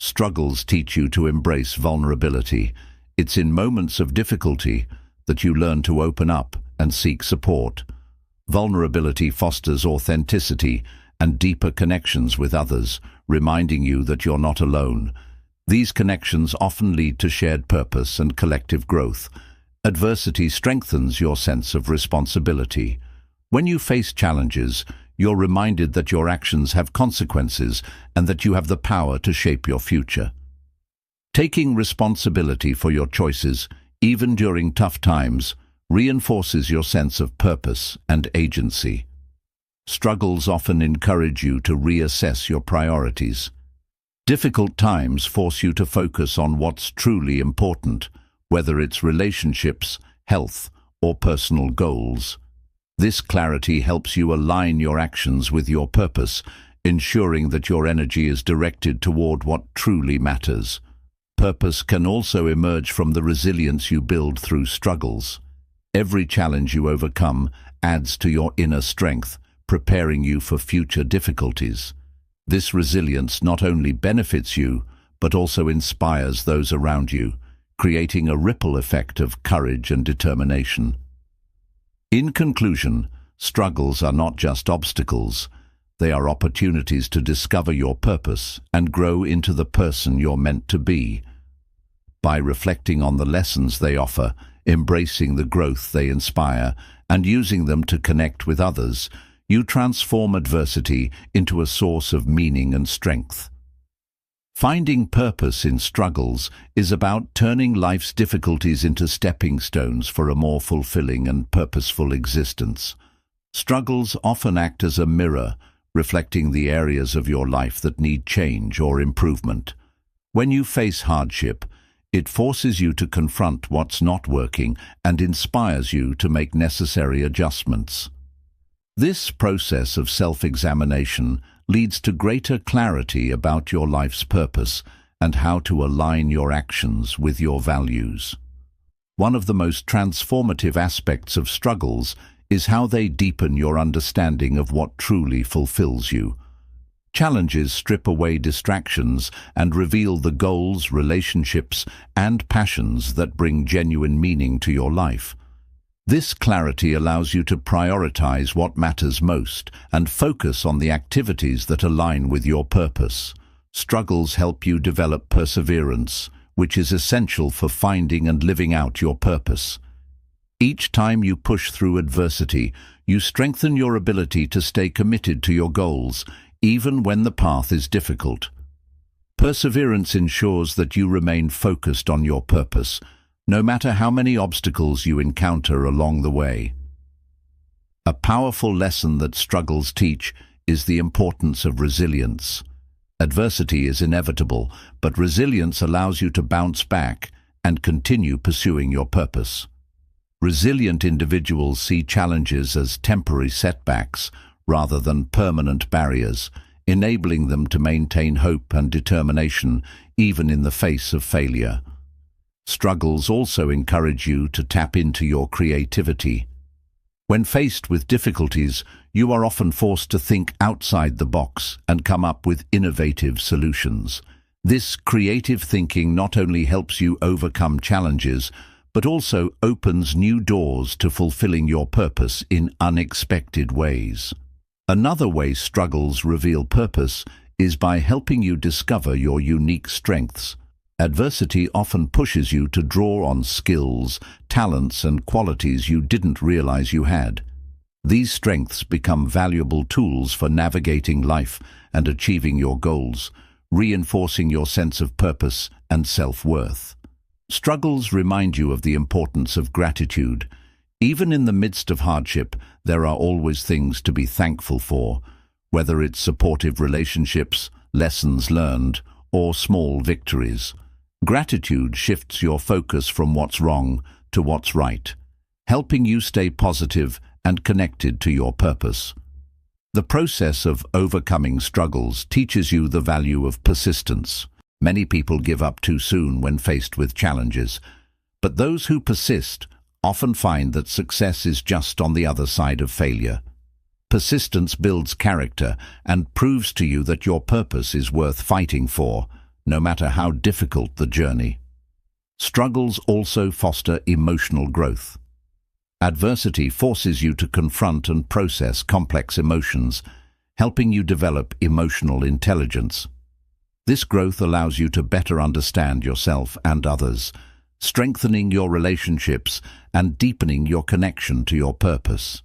Struggles teach you to embrace vulnerability. It's in moments of difficulty that you learn to open up and seek support. Vulnerability fosters authenticity and deeper connections with others, reminding you that you're not alone. These connections often lead to shared purpose and collective growth. Adversity strengthens your sense of responsibility. When you face challenges, you're reminded that your actions have consequences and that you have the power to shape your future. Taking responsibility for your choices, even during tough times, reinforces your sense of purpose and agency. Struggles often encourage you to reassess your priorities. Difficult times force you to focus on what's truly important, whether it's relationships, health, or personal goals. This clarity helps you align your actions with your purpose, ensuring that your energy is directed toward what truly matters. Purpose can also emerge from the resilience you build through struggles. Every challenge you overcome adds to your inner strength, preparing you for future difficulties. This resilience not only benefits you, but also inspires those around you, creating a ripple effect of courage and determination. In conclusion, struggles are not just obstacles. They are opportunities to discover your purpose and grow into the person you're meant to be. By reflecting on the lessons they offer, embracing the growth they inspire, and using them to connect with others, you transform adversity into a source of meaning and strength. Finding purpose in struggles is about turning life's difficulties into stepping stones for a more fulfilling and purposeful existence. Struggles often act as a mirror, reflecting the areas of your life that need change or improvement. When you face hardship, it forces you to confront what's not working and inspires you to make necessary adjustments. This process of self-examination leads to greater clarity about your life's purpose and how to align your actions with your values. One of the most transformative aspects of struggles is how they deepen your understanding of what truly fulfills you. Challenges strip away distractions and reveal the goals, relationships, and passions that bring genuine meaning to your life. This clarity allows you to prioritize what matters most and focus on the activities that align with your purpose. Struggles help you develop perseverance, which is essential for finding and living out your purpose. Each time you push through adversity, you strengthen your ability to stay committed to your goals, even when the path is difficult. Perseverance ensures that you remain focused on your purpose, no matter how many obstacles you encounter along the way. A powerful lesson that struggles teach is the importance of resilience. Adversity is inevitable, but resilience allows you to bounce back and continue pursuing your purpose. Resilient individuals see challenges as temporary setbacks rather than permanent barriers, enabling them to maintain hope and determination even in the face of failure. Struggles also encourage you to tap into your creativity. When faced with difficulties, you are often forced to think outside the box and come up with innovative solutions. This creative thinking not only helps you overcome challenges, but also opens new doors to fulfilling your purpose in unexpected ways. Another way struggles reveal purpose is by helping you discover your unique strengths. Adversity often pushes you to draw on skills, talents, and qualities you didn't realize you had. These strengths become valuable tools for navigating life and achieving your goals, reinforcing your sense of purpose and self-worth. Struggles remind you of the importance of gratitude. Even in the midst of hardship, there are always things to be thankful for, whether it's supportive relationships, lessons learned, or small victories. Gratitude shifts your focus from what's wrong to what's right, helping you stay positive and connected to your purpose. The process of overcoming struggles teaches you the value of persistence. Many people give up too soon when faced with challenges, but those who persist often find that success is just on the other side of failure. Persistence builds character and proves to you that your purpose is worth fighting for, no matter how difficult the journey. Struggles also foster emotional growth. Adversity forces you to confront and process complex emotions, helping you develop emotional intelligence. This growth allows you to better understand yourself and others, strengthening your relationships and deepening your connection to your purpose.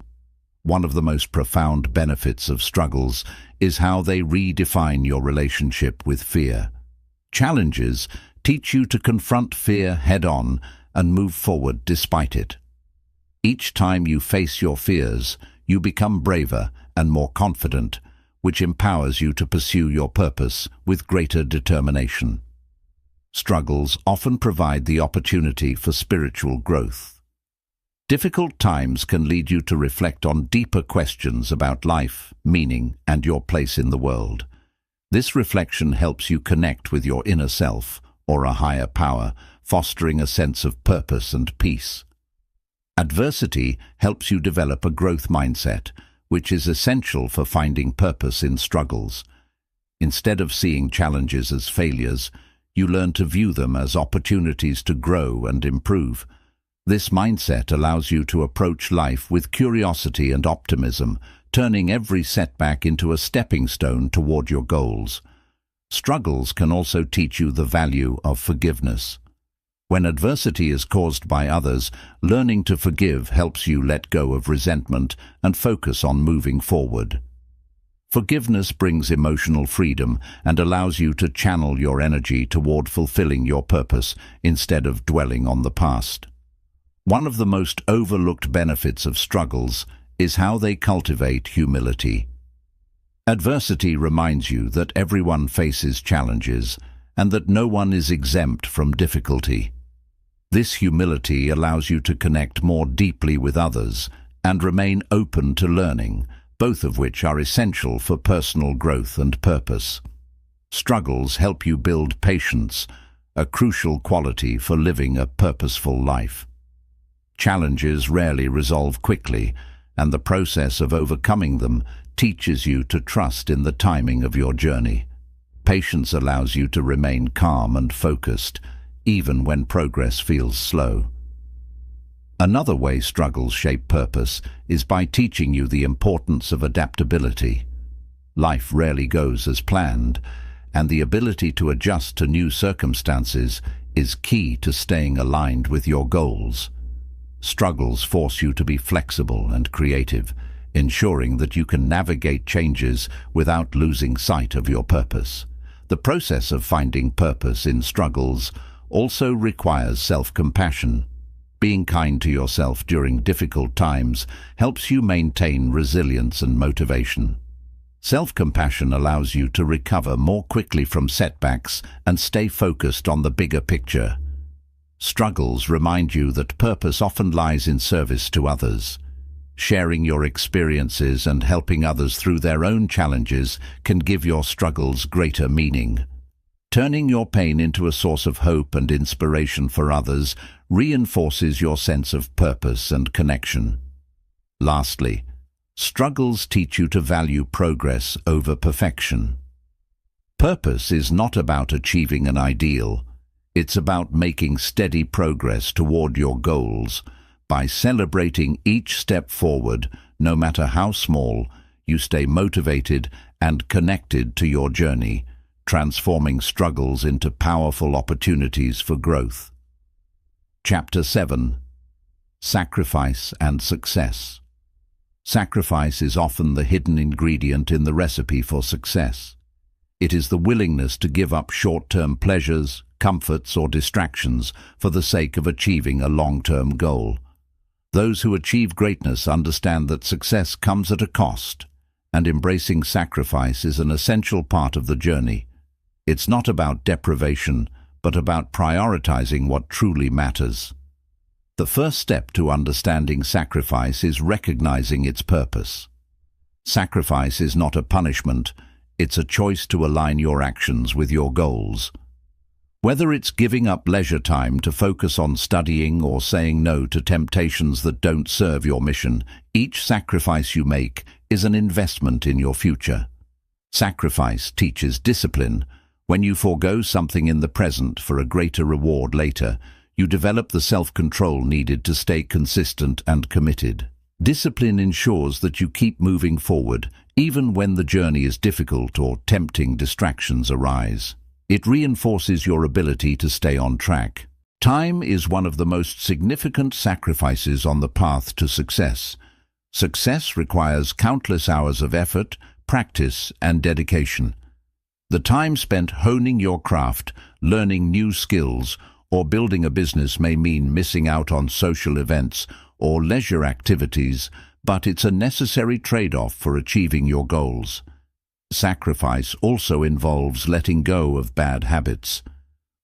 One of the most profound benefits of struggles is how they redefine your relationship with fear. Challenges teach you to confront fear head-on and move forward despite it. Each time you face your fears, you become braver and more confident, which empowers you to pursue your purpose with greater determination. Struggles often provide the opportunity for spiritual growth. Difficult times can lead you to reflect on deeper questions about life, meaning, and your place in the world. This reflection helps you connect with your inner self, or a higher power, fostering a sense of purpose and peace. Adversity helps you develop a growth mindset, which is essential for finding purpose in struggles. Instead of seeing challenges as failures, you learn to view them as opportunities to grow and improve. This mindset allows you to approach life with curiosity and optimism, turning every setback into a stepping stone toward your goals. Struggles can also teach you the value of forgiveness. When adversity is caused by others, learning to forgive helps you let go of resentment and focus on moving forward. Forgiveness brings emotional freedom and allows you to channel your energy toward fulfilling your purpose instead of dwelling on the past. One of the most overlooked benefits of struggles is how they cultivate humility. Adversity reminds you that everyone faces challenges and that no one is exempt from difficulty. This humility allows you to connect more deeply with others and remain open to learning, both of which are essential for personal growth and purpose. Struggles help you build patience, a crucial quality for living a purposeful life. Challenges rarely resolve quickly, and the process of overcoming them teaches you to trust in the timing of your journey. Patience allows you to remain calm and focused, even when progress feels slow. Another way struggles shape purpose is by teaching you the importance of adaptability. Life rarely goes as planned, and the ability to adjust to new circumstances is key to staying aligned with your goals. Struggles force you to be flexible and creative, ensuring that you can navigate changes without losing sight of your purpose. The process of finding purpose in struggles also requires self-compassion. Being kind to yourself during difficult times helps you maintain resilience and motivation. Self-compassion allows you to recover more quickly from setbacks and stay focused on the bigger picture. Struggles remind you that purpose often lies in service to others. Sharing your experiences and helping others through their own challenges can give your struggles greater meaning. Turning your pain into a source of hope and inspiration for others reinforces your sense of purpose and connection. Lastly, struggles teach you to value progress over perfection. Purpose is not about achieving an ideal. It's about making steady progress toward your goals. By celebrating each step forward, no matter how small, you stay motivated and connected to your journey, transforming struggles into powerful opportunities for growth. Chapter 7. Sacrifice and Success. Sacrifice is often the hidden ingredient in the recipe for success. It is the willingness to give up short-term pleasures, comforts, or distractions for the sake of achieving a long-term goal. Those who achieve greatness understand that success comes at a cost, and embracing sacrifice is an essential part of the journey. It's not about deprivation, but about prioritizing what truly matters. The first step to understanding sacrifice is recognizing its purpose. Sacrifice is not a punishment, it's a choice to align your actions with your goals. Whether it's giving up leisure time to focus on studying or saying no to temptations that don't serve your mission, each sacrifice you make is an investment in your future. Sacrifice teaches discipline. When you forego something in the present for a greater reward later, you develop the self-control needed to stay consistent and committed. Discipline ensures that you keep moving forward, even when the journey is difficult or tempting distractions arise. It reinforces your ability to stay on track. Time is one of the most significant sacrifices on the path to success. Success requires countless hours of effort, practice, and dedication. The time spent honing your craft, learning new skills, or building a business may mean missing out on social events or leisure activities, but it's a necessary trade-off for achieving your goals. Sacrifice also involves letting go of bad habits.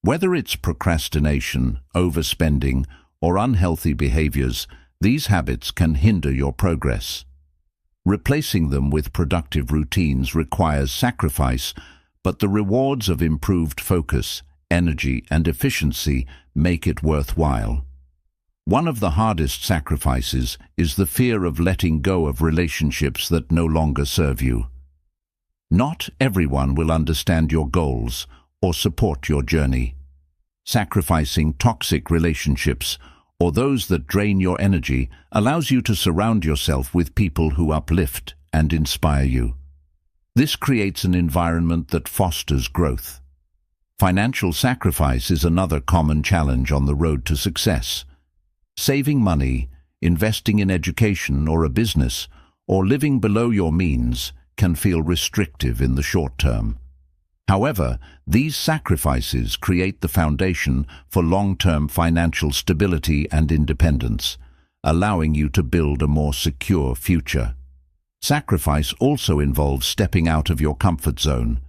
Whether it's procrastination, overspending, or unhealthy behaviors, these habits can hinder your progress. Replacing them with productive routines requires sacrifice, but the rewards of improved focus, energy, and efficiency make it worthwhile. One of the hardest sacrifices is the fear of letting go of relationships that no longer serve you. Not everyone will understand your goals or support your journey. Sacrificing toxic relationships or those that drain your energy allows you to surround yourself with people who uplift and inspire you. This creates an environment that fosters growth. Financial sacrifice is another common challenge on the road to success. Saving money, investing in education or a business, or living below your means can feel restrictive in the short term. However, these sacrifices create the foundation for long-term financial stability and independence, allowing you to build a more secure future. Sacrifice also involves stepping out of your comfort zone.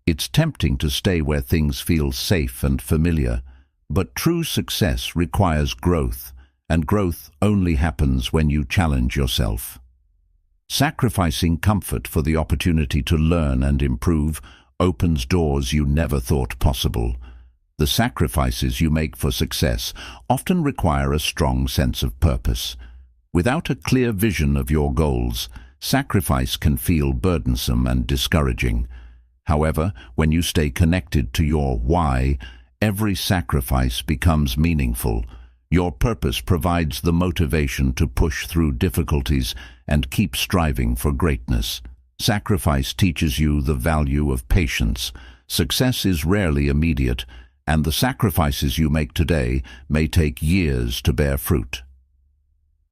It's tempting to stay where things feel safe and familiar, but true success requires growth, and growth only happens when you challenge yourself. Sacrificing comfort for the opportunity to learn and improve opens doors you never thought possible. The sacrifices you make for success often require a strong sense of purpose. Without a clear vision of your goals, sacrifice can feel burdensome and discouraging. However, when you stay connected to your why, every sacrifice becomes meaningful. Your purpose provides the motivation to push through difficulties and keep striving for greatness. Sacrifice teaches you the value of patience. Success is rarely immediate, and the sacrifices you make today may take years to bear fruit.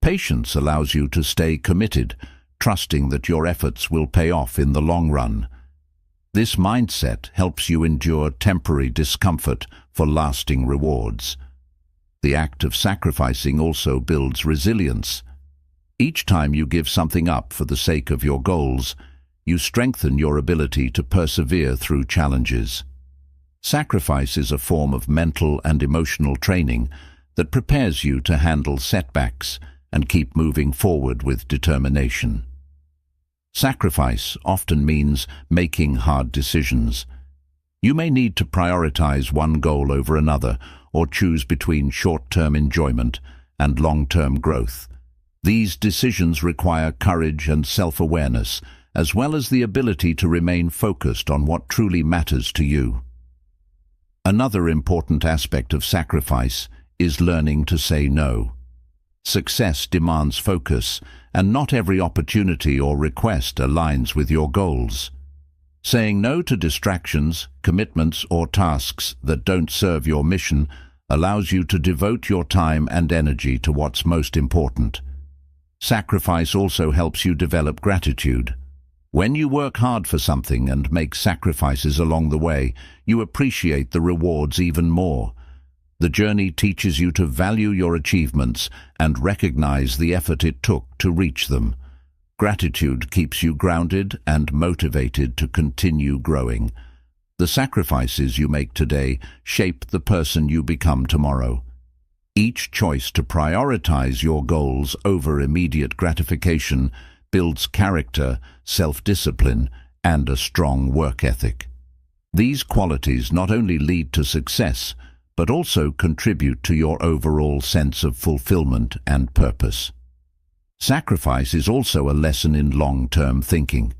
Patience allows you to stay committed, trusting that your efforts will pay off in the long run. This mindset helps you endure temporary discomfort for lasting rewards. The act of sacrificing also builds resilience. Each time you give something up for the sake of your goals, you strengthen your ability to persevere through challenges. Sacrifice is a form of mental and emotional training that prepares you to handle setbacks and keep moving forward with determination. Sacrifice often means making hard decisions. You may need to prioritize one goal over another or choose between short-term enjoyment and long-term growth. These decisions require courage and self-awareness, as well as the ability to remain focused on what truly matters to you. Another important aspect of sacrifice is learning to say no. Success demands focus, and not every opportunity or request aligns with your goals. Saying no to distractions, commitments, or tasks that don't serve your mission allows you to devote your time and energy to what's most important. Sacrifice also helps you develop gratitude. When you work hard for something and make sacrifices along the way, you appreciate the rewards even more. The journey teaches you to value your achievements and recognize the effort it took to reach them. Gratitude keeps you grounded and motivated to continue growing. The sacrifices you make today shape the person you become tomorrow. Each choice to prioritize your goals over immediate gratification builds character, self-discipline, and a strong work ethic. These qualities not only lead to success, but also contribute to your overall sense of fulfillment and purpose. Sacrifice is also a lesson in long-term thinking.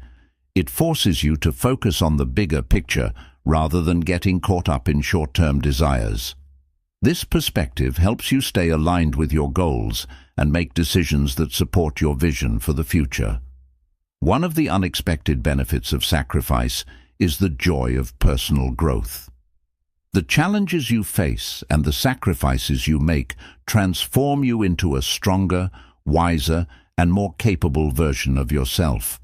It forces you to focus on the bigger picture rather than getting caught up in short-term desires. This perspective helps you stay aligned with your goals and make decisions that support your vision for the future. One of the unexpected benefits of sacrifice is the joy of personal growth. The challenges you face and the sacrifices you make transform you into a stronger, wiser, and more capable version of yourself.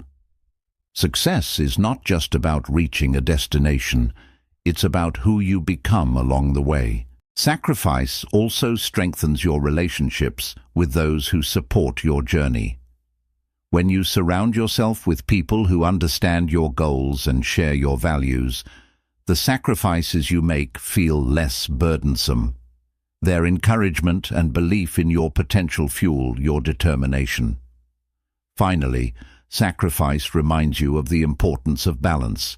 Success is not just about reaching a destination, it's about who you become along the way. Sacrifice also strengthens your relationships with those who support your journey. When you surround yourself with people who understand your goals and share your values, the sacrifices you make feel less burdensome. Their encouragement and belief in your potential fuel your determination. Finally, sacrifice reminds you of the importance of balance.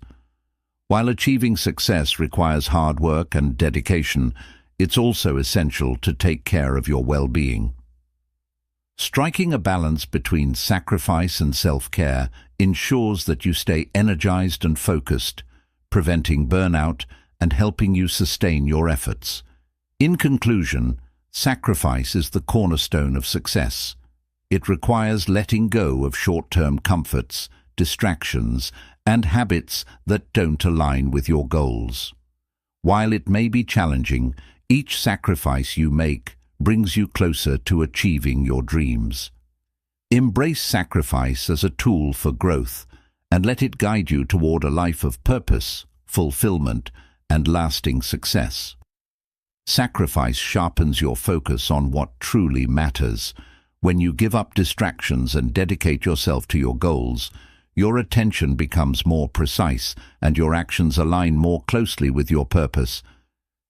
While achieving success requires hard work and dedication, it's also essential to take care of your well-being. Striking a balance between sacrifice and self-care ensures that you stay energized and focused, preventing burnout and helping you sustain your efforts. In conclusion, sacrifice is the cornerstone of success. It requires letting go of short-term comforts, distractions, and habits that don't align with your goals. While it may be challenging, each sacrifice you make brings you closer to achieving your dreams. Embrace sacrifice as a tool for growth and let it guide you toward a life of purpose, fulfillment, and lasting success. Sacrifice sharpens your focus on what truly matters. When you give up distractions and dedicate yourself to your goals, your attention becomes more precise and your actions align more closely with your purpose.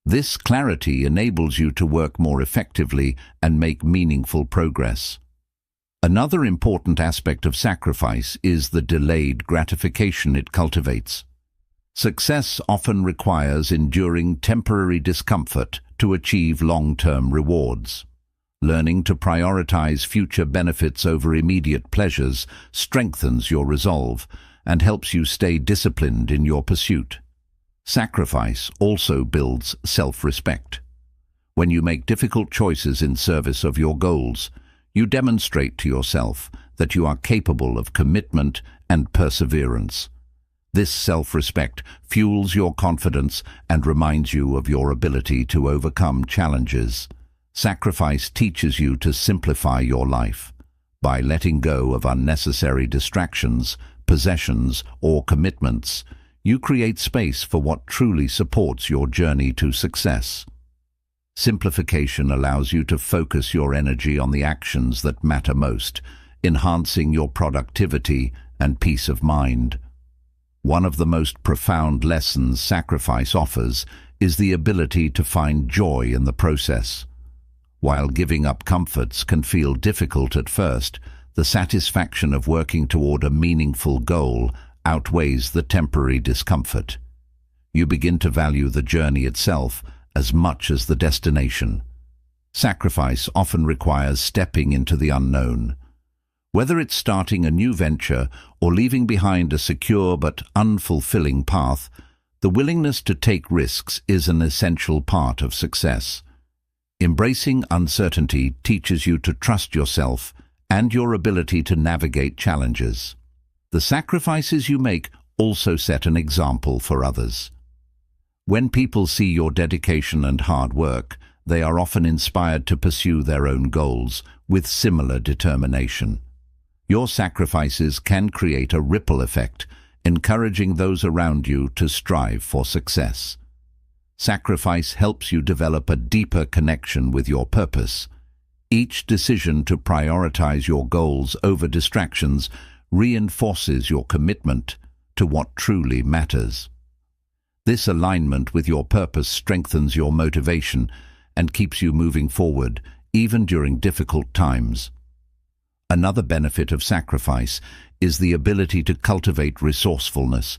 This clarity enables you to work more effectively and make meaningful progress. Another important aspect of sacrifice is the delayed gratification it cultivates. Success often requires enduring temporary discomfort to achieve long-term rewards. Learning to prioritize future benefits over immediate pleasures strengthens your resolve and helps you stay disciplined in your pursuit. Sacrifice also builds self-respect. When you make difficult choices in service of your goals, you demonstrate to yourself that you are capable of commitment and perseverance. This self-respect fuels your confidence and reminds you of your ability to overcome challenges. Sacrifice teaches you to simplify your life. By letting go of unnecessary distractions, possessions, or commitments, you create space for what truly supports your journey to success. Simplification allows you to focus your energy on the actions that matter most, enhancing your productivity and peace of mind. One of the most profound lessons sacrifice offers is the ability to find joy in the process. While giving up comforts can feel difficult at first, the satisfaction of working toward a meaningful goal outweighs the temporary discomfort. You begin to value the journey itself as much as the destination. Sacrifice often requires stepping into the unknown. Whether it's starting a new venture or leaving behind a secure but unfulfilling path, the willingness to take risks is an essential part of success. Embracing uncertainty teaches you to trust yourself and your ability to navigate challenges. The sacrifices you make also set an example for others. When people see your dedication and hard work, they are often inspired to pursue their own goals with similar determination. Your sacrifices can create a ripple effect, encouraging those around you to strive for success. Sacrifice helps you develop a deeper connection with your purpose. Each decision to prioritize your goals over distractions reinforces your commitment to what truly matters. This alignment with your purpose strengthens your motivation and keeps you moving forward, even during difficult times. Another benefit of sacrifice is the ability to cultivate resourcefulness.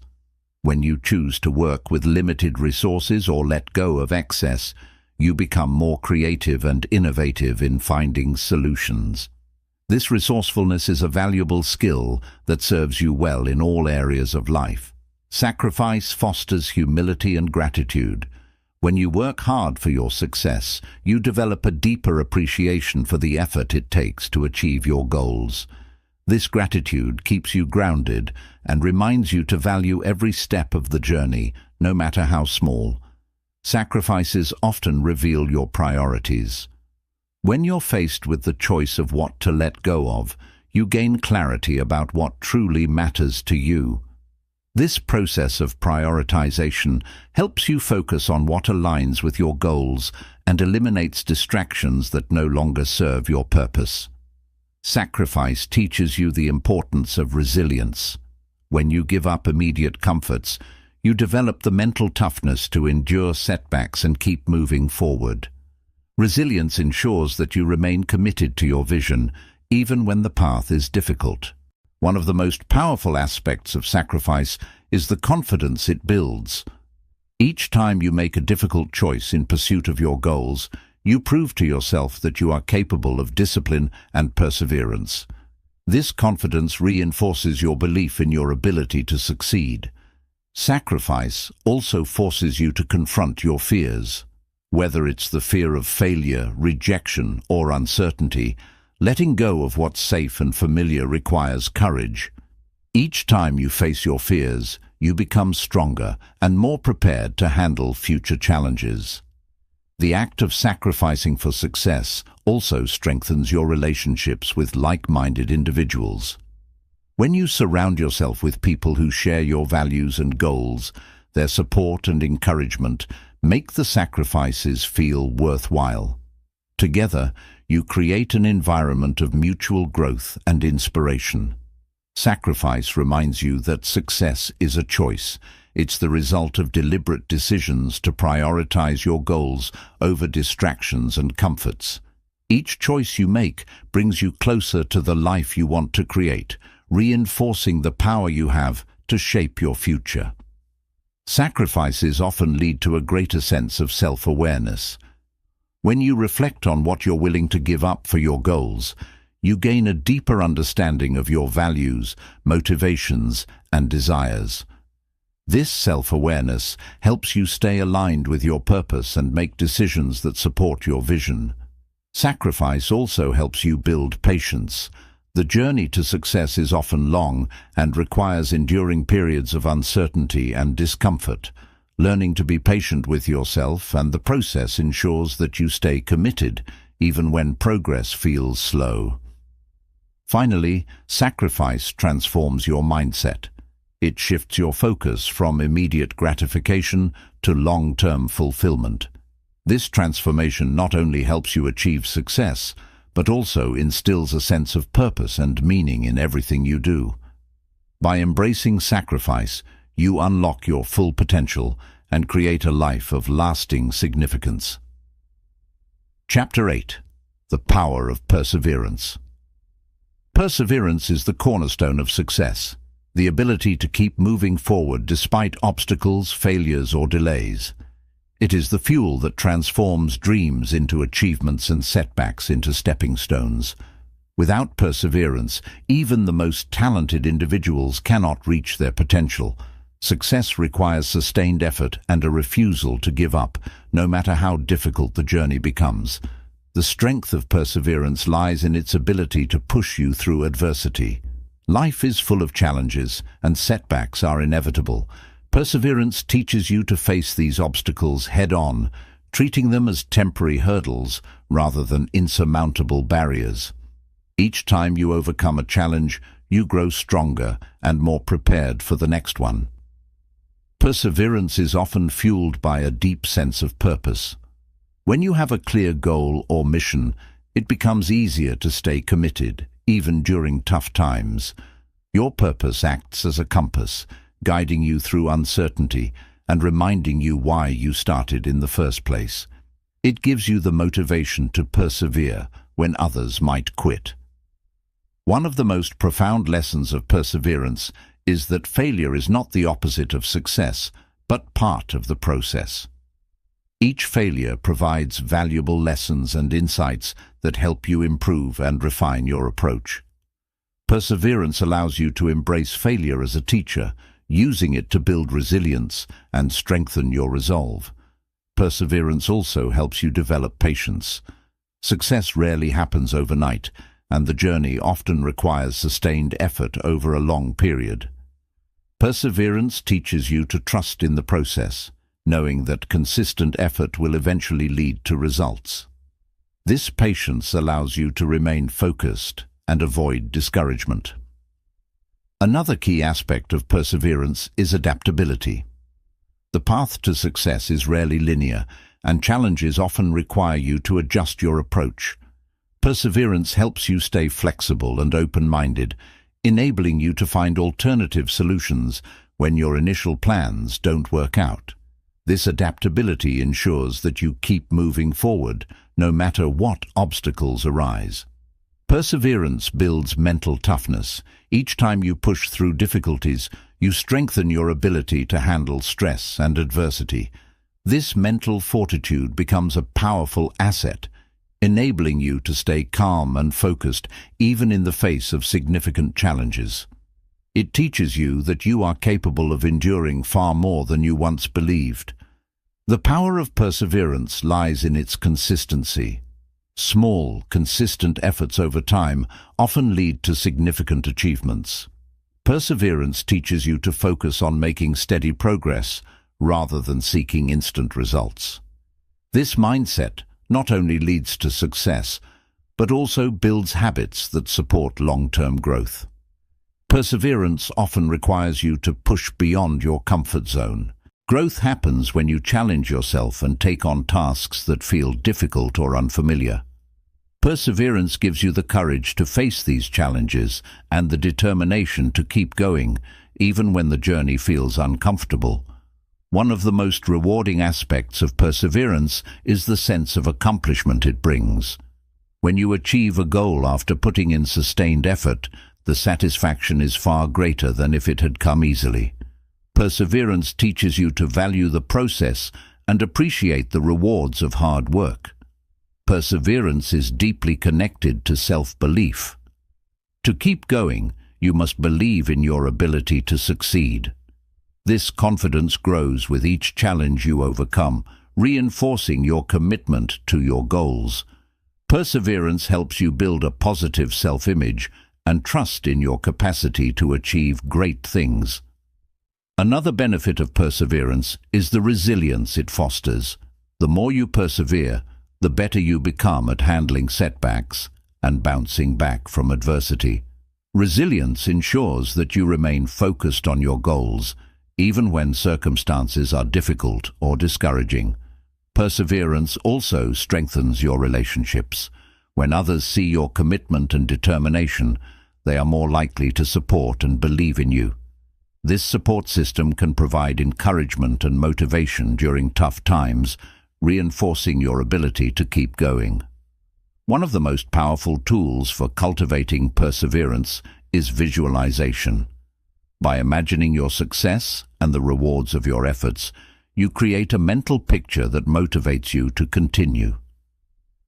When you choose to work with limited resources or let go of excess, you become more creative and innovative in finding solutions. This resourcefulness is a valuable skill that serves you well in all areas of life. Sacrifice fosters humility and gratitude. When you work hard for your success, you develop a deeper appreciation for the effort it takes to achieve your goals. This gratitude keeps you grounded and reminds you to value every step of the journey, no matter how small. Sacrifices often reveal your priorities. When you're faced with the choice of what to let go of, you gain clarity about what truly matters to you. This process of prioritization helps you focus on what aligns with your goals and eliminates distractions that no longer serve your purpose. Sacrifice teaches you the importance of resilience. When you give up immediate comforts, you develop the mental toughness to endure setbacks and keep moving forward. Resilience ensures that you remain committed to your vision, even when the path is difficult. One of the most powerful aspects of sacrifice is the confidence it builds. Each time you make a difficult choice in pursuit of your goals, you prove to yourself that you are capable of discipline and perseverance. This confidence reinforces your belief in your ability to succeed. Sacrifice also forces you to confront your fears. Whether it's the fear of failure, rejection, or uncertainty, letting go of what's safe and familiar requires courage. Each time you face your fears, you become stronger and more prepared to handle future challenges. The act of sacrificing for success also strengthens your relationships with like-minded individuals. When you surround yourself with people who share your values and goals, their support and encouragement make the sacrifices feel worthwhile. Together, you create an environment of mutual growth and inspiration. Sacrifice reminds you that success is a choice. It's the result of deliberate decisions to prioritize your goals over distractions and comforts. Each choice you make brings you closer to the life you want to create, reinforcing the power you have to shape your future. Sacrifices often lead to a greater sense of self-awareness. When you reflect on what you're willing to give up for your goals, you gain a deeper understanding of your values, motivations, and desires. This self-awareness helps you stay aligned with your purpose and make decisions that support your vision. Sacrifice also helps you build patience. The journey to success is often long and requires enduring periods of uncertainty and discomfort. Learning to be patient with yourself and the process ensures that you stay committed, even when progress feels slow. Finally, sacrifice transforms your mindset. It shifts your focus from immediate gratification to long-term fulfillment. This transformation not only helps you achieve success, but also instills a sense of purpose and meaning in everything you do. By embracing sacrifice, you unlock your full potential and create a life of lasting significance. Chapter 8. The Power of Perseverance. Perseverance is the cornerstone of success, the ability to keep moving forward despite obstacles, failures, or delays. It is the fuel that transforms dreams into achievements and setbacks into stepping stones. Without perseverance, even the most talented individuals cannot reach their potential. Success requires sustained effort and a refusal to give up, no matter how difficult the journey becomes. The strength of perseverance lies in its ability to push you through adversity. Life is full of challenges, and setbacks are inevitable. Perseverance teaches you to face these obstacles head-on, treating them as temporary hurdles rather than insurmountable barriers. Each time you overcome a challenge, you grow stronger and more prepared for the next one. Perseverance is often fueled by a deep sense of purpose. When you have a clear goal or mission, it becomes easier to stay committed, even during tough times. Your purpose acts as a compass, guiding you through uncertainty and reminding you why you started in the first place. It gives you the motivation to persevere when others might quit. One of the most profound lessons of perseverance is that failure is not the opposite of success, but part of the process. Each failure provides valuable lessons and insights that help you improve and refine your approach. Perseverance allows you to embrace failure as a teacher, using it to build resilience and strengthen your resolve. Perseverance also helps you develop patience. Success rarely happens overnight, and the journey often requires sustained effort over a long period. Perseverance teaches you to trust in the process, knowing that consistent effort will eventually lead to results. This patience allows you to remain focused and avoid discouragement. Another key aspect of perseverance is adaptability. The path to success is rarely linear, and challenges often require you to adjust your approach. Perseverance helps you stay flexible and open-minded, enabling you to find alternative solutions when your initial plans don't work out. This adaptability ensures that you keep moving forward, no matter what obstacles arise. Perseverance builds mental toughness. Each time you push through difficulties, you strengthen your ability to handle stress and adversity. This mental fortitude becomes a powerful asset, enabling you to stay calm and focused even in the face of significant challenges. It teaches you that you are capable of enduring far more than you once believed. The power of perseverance lies in its consistency. Small, consistent efforts over time often lead to significant achievements. Perseverance teaches you to focus on making steady progress rather than seeking instant results. This mindset not only leads to success, but also builds habits that support long-term growth. Perseverance often requires you to push beyond your comfort zone. Growth happens when you challenge yourself and take on tasks that feel difficult or unfamiliar. Perseverance gives you the courage to face these challenges and the determination to keep going, even when the journey feels uncomfortable. One of the most rewarding aspects of perseverance is the sense of accomplishment it brings. When you achieve a goal after putting in sustained effort, the satisfaction is far greater than if it had come easily. Perseverance teaches you to value the process and appreciate the rewards of hard work. Perseverance is deeply connected to self-belief. To keep going, you must believe in your ability to succeed. This confidence grows with each challenge you overcome, reinforcing your commitment to your goals. Perseverance helps you build a positive self-image and trust in your capacity to achieve great things. Another benefit of perseverance is the resilience it fosters. The more you persevere, the better you become at handling setbacks and bouncing back from adversity. Resilience ensures that you remain focused on your goals, even when circumstances are difficult or discouraging. Perseverance also strengthens your relationships. When others see your commitment and determination, they are more likely to support and believe in you. This support system can provide encouragement and motivation during tough times, reinforcing your ability to keep going. One of the most powerful tools for cultivating perseverance is visualization. By imagining your success and the rewards of your efforts, you create a mental picture that motivates you to continue.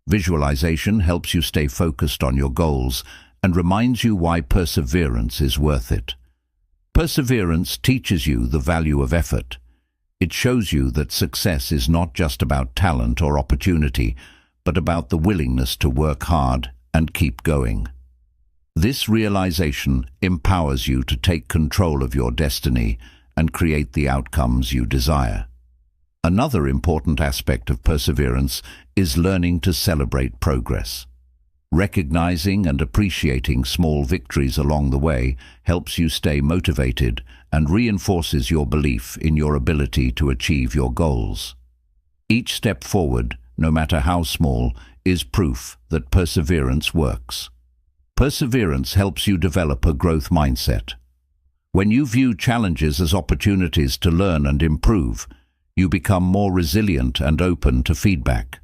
Visualization helps you stay focused on your goals and reminds you why perseverance is worth it. Perseverance teaches you the value of effort. It shows you that success is not just about talent or opportunity, but about the willingness to work hard and keep going. This realization empowers you to take control of your destiny and create the outcomes you desire. Another important aspect of perseverance is learning to celebrate progress. Recognizing and appreciating small victories along the way helps you stay motivated and reinforces your belief in your ability to achieve your goals. Each step forward, no matter how small, is proof that perseverance works. Perseverance helps you develop a growth mindset. When you view challenges as opportunities to learn and improve, you become more resilient and open to feedback.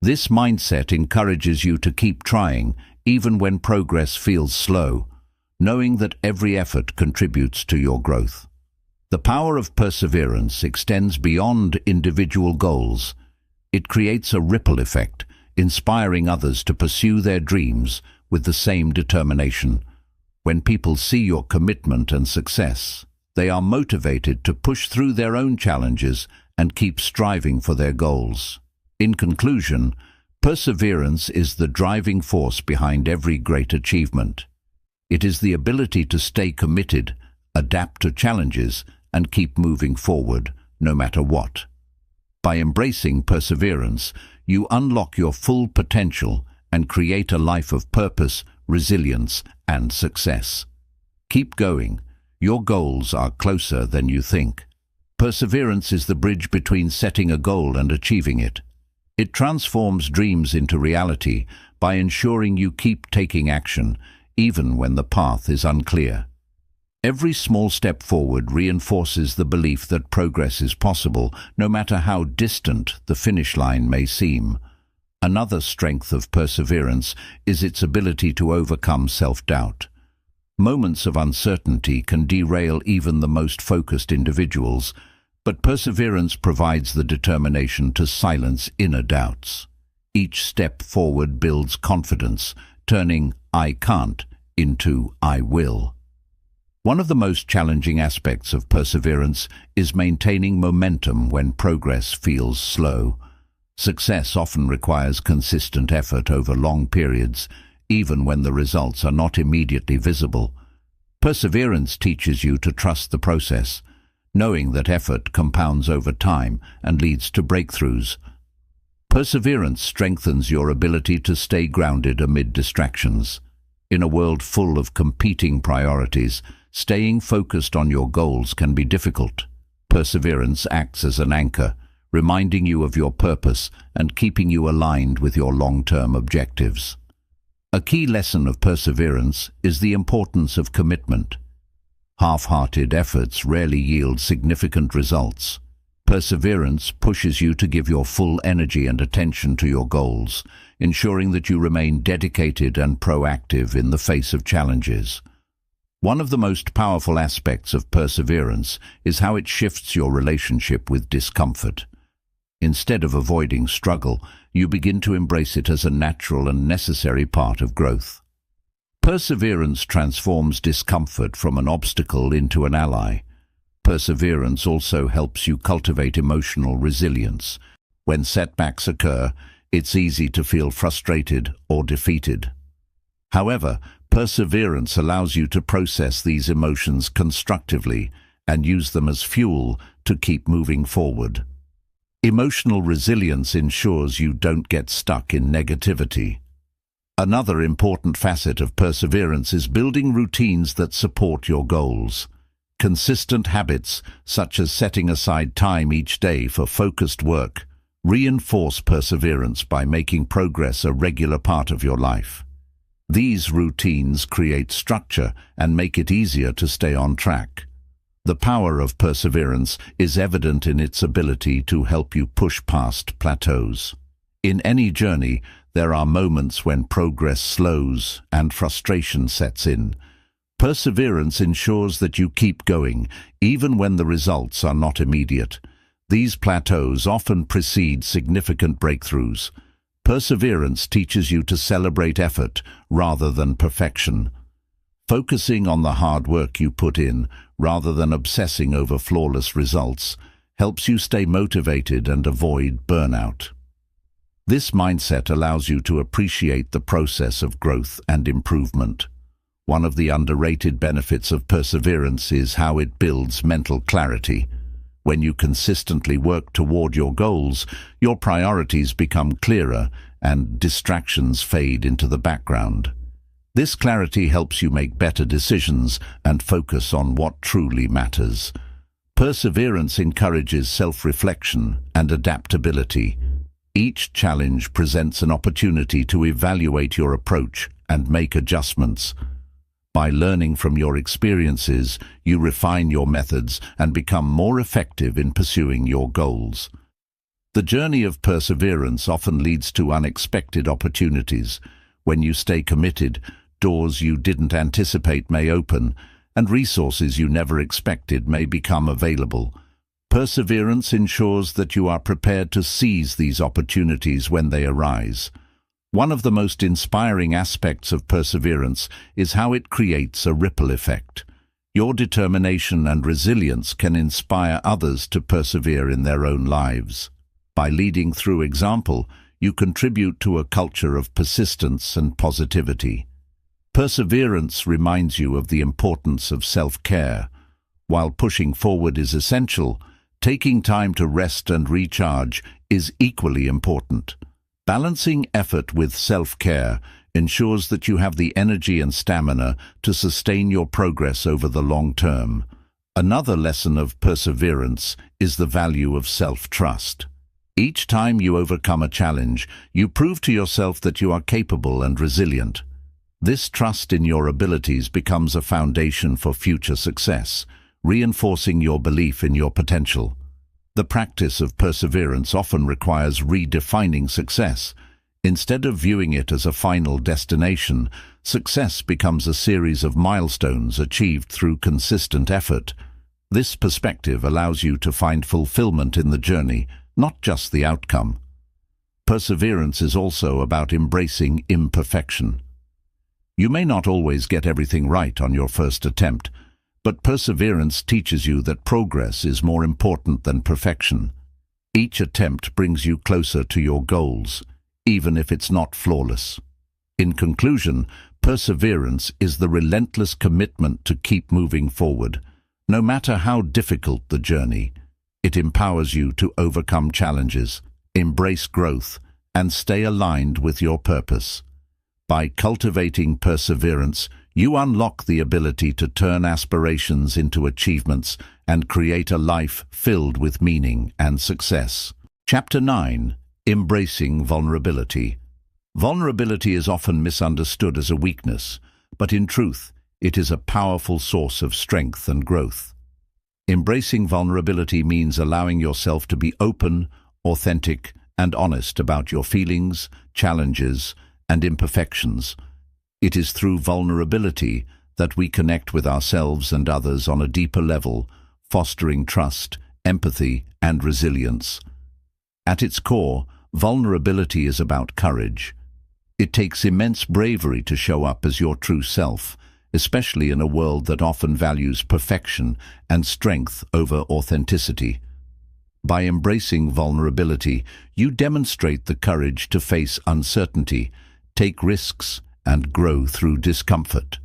This mindset encourages you to keep trying, even when progress feels slow, knowing that every effort contributes to your growth. The power of perseverance extends beyond individual goals. It creates a ripple effect, inspiring others to pursue their dreams with the same determination. When people see your commitment and success, they are motivated to push through their own challenges and keep striving for their goals. In conclusion, perseverance is the driving force behind every great achievement. It is the ability to stay committed, adapt to challenges, and keep moving forward, no matter what. By embracing perseverance, you unlock your full potential and create a life of purpose, resilience, and success. Keep going. Your goals are closer than you think. Perseverance is the bridge between setting a goal and achieving it. It transforms dreams into reality by ensuring you keep taking action, even when the path is unclear. Every small step forward reinforces the belief that progress is possible, no matter how distant the finish line may seem. Another strength of perseverance is its ability to overcome self-doubt. Moments of uncertainty can derail even the most focused individuals, but perseverance provides the determination to silence inner doubts. Each step forward builds confidence, turning "I can't" into "I will." One of the most challenging aspects of perseverance is maintaining momentum when progress feels slow. Success often requires consistent effort over long periods, even when the results are not immediately visible. Perseverance teaches you to trust the process, knowing that effort compounds over time and leads to breakthroughs. Perseverance strengthens your ability to stay grounded amid distractions. In a world full of competing priorities, staying focused on your goals can be difficult. Perseverance acts as an anchor, reminding you of your purpose and keeping you aligned with your long-term objectives. A key lesson of perseverance is the importance of commitment. Half-hearted efforts rarely yield significant results. Perseverance pushes you to give your full energy and attention to your goals, ensuring that you remain dedicated and proactive in the face of challenges. One of the most powerful aspects of perseverance is how it shifts your relationship with discomfort. Instead of avoiding struggle, you begin to embrace it as a natural and necessary part of growth. Perseverance transforms discomfort from an obstacle into an ally. Perseverance also helps you cultivate emotional resilience. When setbacks occur, it's easy to feel frustrated or defeated. However, perseverance allows you to process these emotions constructively and use them as fuel to keep moving forward. Emotional resilience ensures you don't get stuck in negativity. Another important facet of perseverance is building routines that support your goals. Consistent habits, such as setting aside time each day for focused work, reinforce perseverance by making progress a regular part of your life. These routines create structure and make it easier to stay on track. The power of perseverance is evident in its ability to help you push past plateaus. In any journey, there are moments when progress slows and frustration sets in. Perseverance ensures that you keep going, even when the results are not immediate. These plateaus often precede significant breakthroughs. Perseverance teaches you to celebrate effort rather than perfection. Focusing on the hard work you put in, rather than obsessing over flawless results, helps you stay motivated and avoid burnout. This mindset allows you to appreciate the process of growth and improvement. One of the underrated benefits of perseverance is how it builds mental clarity. When you consistently work toward your goals, your priorities become clearer and distractions fade into the background. This clarity helps you make better decisions and focus on what truly matters. Perseverance encourages self-reflection and adaptability. Each challenge presents an opportunity to evaluate your approach and make adjustments. By learning from your experiences, you refine your methods and become more effective in pursuing your goals. The journey of perseverance often leads to unexpected opportunities. When you stay committed, doors you didn't anticipate may open, and resources you never expected may become available. Perseverance ensures that you are prepared to seize these opportunities when they arise. One of the most inspiring aspects of perseverance is how it creates a ripple effect. Your determination and resilience can inspire others to persevere in their own lives. By leading through example, you contribute to a culture of persistence and positivity. Perseverance reminds you of the importance of self-care. While pushing forward is essential, taking time to rest and recharge is equally important. Balancing effort with self-care ensures that you have the energy and stamina to sustain your progress over the long term. Another lesson of perseverance is the value of self-trust. Each time you overcome a challenge, you prove to yourself that you are capable and resilient. This trust in your abilities becomes a foundation for future success, reinforcing your belief in your potential. The practice of perseverance often requires redefining success. Instead of viewing it as a final destination, success becomes a series of milestones achieved through consistent effort. This perspective allows you to find fulfillment in the journey, not just the outcome. Perseverance is also about embracing imperfection. You may not always get everything right on your first attempt, but perseverance teaches you that progress is more important than perfection. Each attempt brings you closer to your goals, even if it's not flawless. In conclusion, perseverance is the relentless commitment to keep moving forward. No matter how difficult the journey, it empowers you to overcome challenges, embrace growth, and stay aligned with your purpose. By cultivating perseverance, you unlock the ability to turn aspirations into achievements and create a life filled with meaning and success. Chapter 9. Embracing vulnerability. Vulnerability is often misunderstood as a weakness, but in truth, it is a powerful source of strength and growth. Embracing vulnerability means allowing yourself to be open, authentic, and honest about your feelings, challenges, and imperfections. It is through vulnerability that we connect with ourselves and others on a deeper level, fostering trust, empathy, and resilience. At its core, vulnerability is about courage. It takes immense bravery to show up as your true self, especially in a world that often values perfection and strength over authenticity. By embracing vulnerability, you demonstrate the courage to face uncertainty, take risks, and grow through discomfort.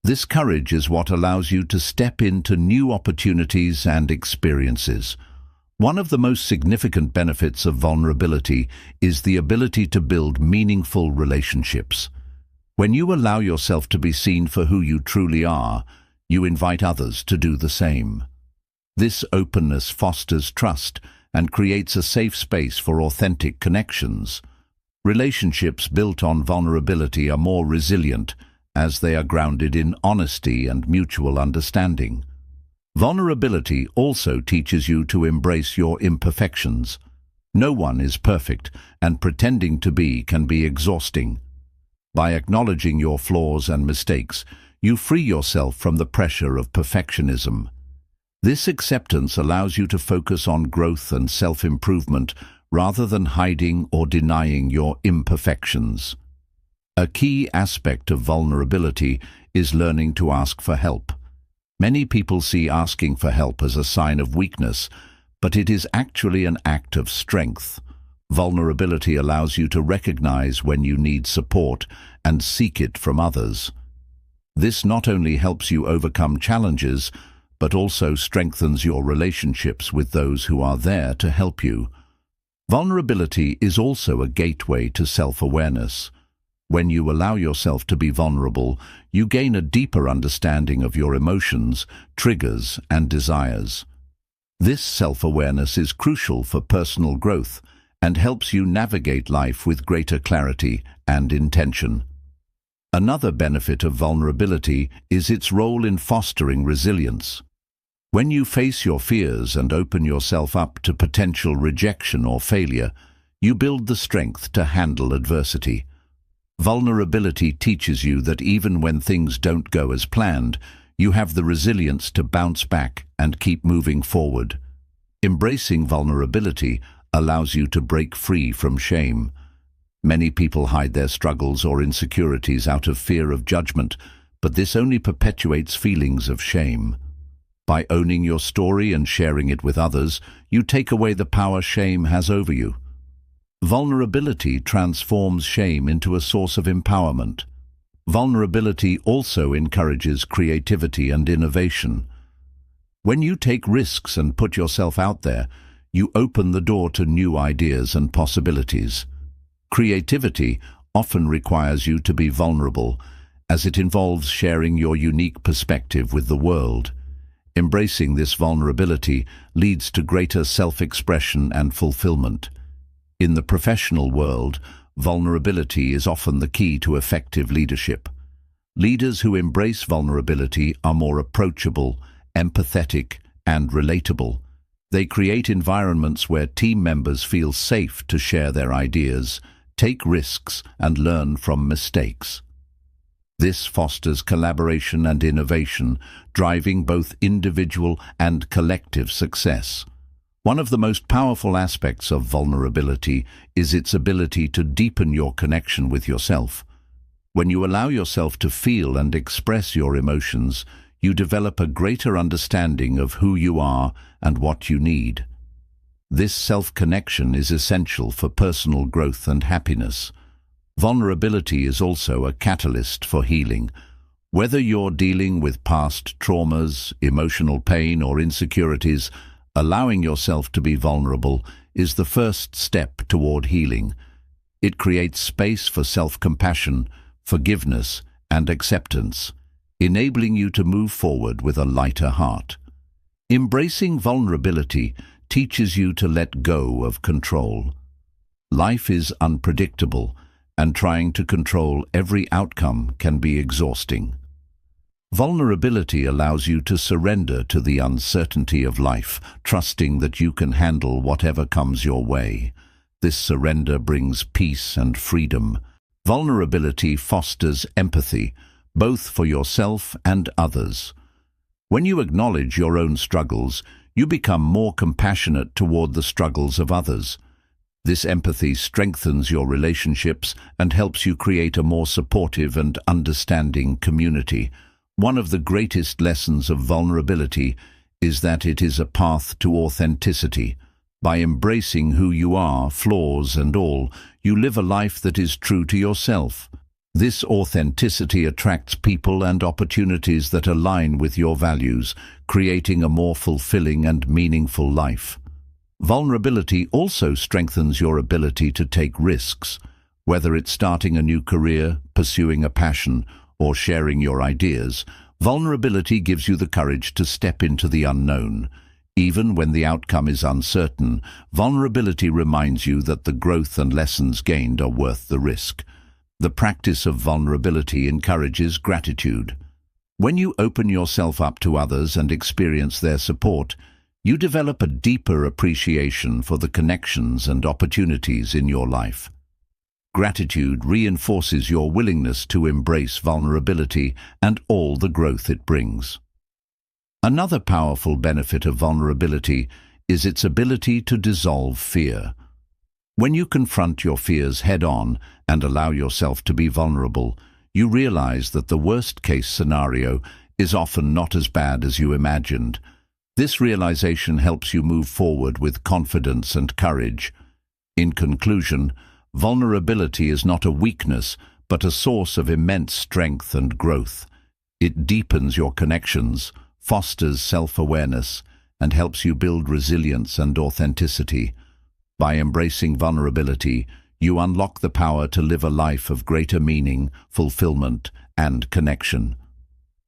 This courage is what allows you to step into new opportunities and experiences. One of the most significant benefits of vulnerability is the ability to build meaningful relationships. When you allow yourself to be seen for who you truly are, you invite others to do the same. This openness fosters trust and creates a safe space for authentic connections. Relationships built on vulnerability are more resilient as they are grounded in honesty and mutual understanding. Vulnerability also teaches you to embrace your imperfections. No one is perfect, and pretending to be can be exhausting. By acknowledging your flaws and mistakes, you free yourself from the pressure of perfectionism. This acceptance allows you to focus on growth and self-improvement rather than hiding or denying your imperfections. A key aspect of vulnerability is learning to ask for help. Many people see asking for help as a sign of weakness, but it is actually an act of strength. Vulnerability allows you to recognize when you need support and seek it from others. This not only helps you overcome challenges, but also strengthens your relationships with those who are there to help you. Vulnerability is also a gateway to self-awareness. When you allow yourself to be vulnerable, you gain a deeper understanding of your emotions, triggers, and desires. This self-awareness is crucial for personal growth and helps you navigate life with greater clarity and intention. Another benefit of vulnerability is its role in fostering resilience. When you face your fears and open yourself up to potential rejection or failure, you build the strength to handle adversity. Vulnerability teaches you that even when things don't go as planned, you have the resilience to bounce back and keep moving forward. Embracing vulnerability allows you to break free from shame. Many people hide their struggles or insecurities out of fear of judgment, but this only perpetuates feelings of shame. By owning your story and sharing it with others, you take away the power shame has over you. Vulnerability transforms shame into a source of empowerment. Vulnerability also encourages creativity and innovation. When you take risks and put yourself out there, you open the door to new ideas and possibilities. Creativity often requires you to be vulnerable, as it involves sharing your unique perspective with the world. Embracing this vulnerability leads to greater self-expression and fulfillment. In the professional world, vulnerability is often the key to effective leadership. Leaders who embrace vulnerability are more approachable, empathetic, and relatable. They create environments where team members feel safe to share their ideas, take risks, and learn from mistakes. This fosters collaboration and innovation, driving both individual and collective success. One of the most powerful aspects of vulnerability is its ability to deepen your connection with yourself. When you allow yourself to feel and express your emotions, you develop a greater understanding of who you are and what you need. This self-connection is essential for personal growth and happiness. Vulnerability is also a catalyst for healing. Whether you're dealing with past traumas, emotional pain, or insecurities, allowing yourself to be vulnerable is the first step toward healing. It creates space for self-compassion, forgiveness, and acceptance, enabling you to move forward with a lighter heart. Embracing vulnerability teaches you to let go of control. Life is unpredictable, and trying to control every outcome can be exhausting. Vulnerability allows you to surrender to the uncertainty of life, trusting that you can handle whatever comes your way. This surrender brings peace and freedom. Vulnerability fosters empathy, both for yourself and others. When you acknowledge your own struggles, you become more compassionate toward the struggles of others. This empathy strengthens your relationships and helps you create a more supportive and understanding community. One of the greatest lessons of vulnerability is that it is a path to authenticity. By embracing who you are, flaws and all, you live a life that is true to yourself. This authenticity attracts people and opportunities that align with your values, creating a more fulfilling and meaningful life. Vulnerability also strengthens your ability to take risks. Whether it's starting a new career, pursuing a passion, or sharing your ideas, vulnerability gives you the courage to step into the unknown. Even when the outcome is uncertain, vulnerability reminds you that the growth and lessons gained are worth the risk. The practice of vulnerability encourages gratitude. When you open yourself up to others and experience their support, you develop a deeper appreciation for the connections and opportunities in your life. Gratitude reinforces your willingness to embrace vulnerability and all the growth it brings. Another powerful benefit of vulnerability is its ability to dissolve fear. When you confront your fears head-on and allow yourself to be vulnerable, you realize that the worst-case scenario is often not as bad as you imagined. This realization helps you move forward with confidence and courage. In conclusion, vulnerability is not a weakness, but a source of immense strength and growth. It deepens your connections, fosters self-awareness, and helps you build resilience and authenticity. By embracing vulnerability, you unlock the power to live a life of greater meaning, fulfillment, and connection.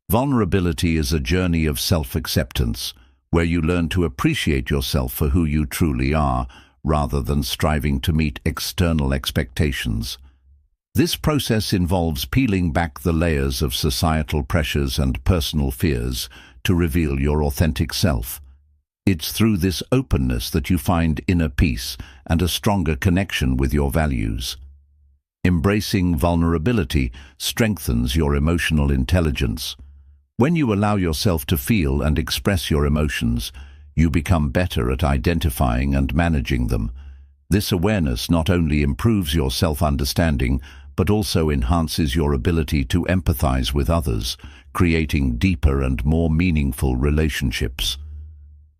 Vulnerability is a journey of self-acceptance, where you learn to appreciate yourself for who you truly are, rather than striving to meet external expectations. This process involves peeling back the layers of societal pressures and personal fears to reveal your authentic self. It's through this openness that you find inner peace and a stronger connection with your values. Embracing vulnerability strengthens your emotional intelligence. When you allow yourself to feel and express your emotions, you become better at identifying and managing them. This awareness not only improves your self-understanding, but also enhances your ability to empathize with others, creating deeper and more meaningful relationships.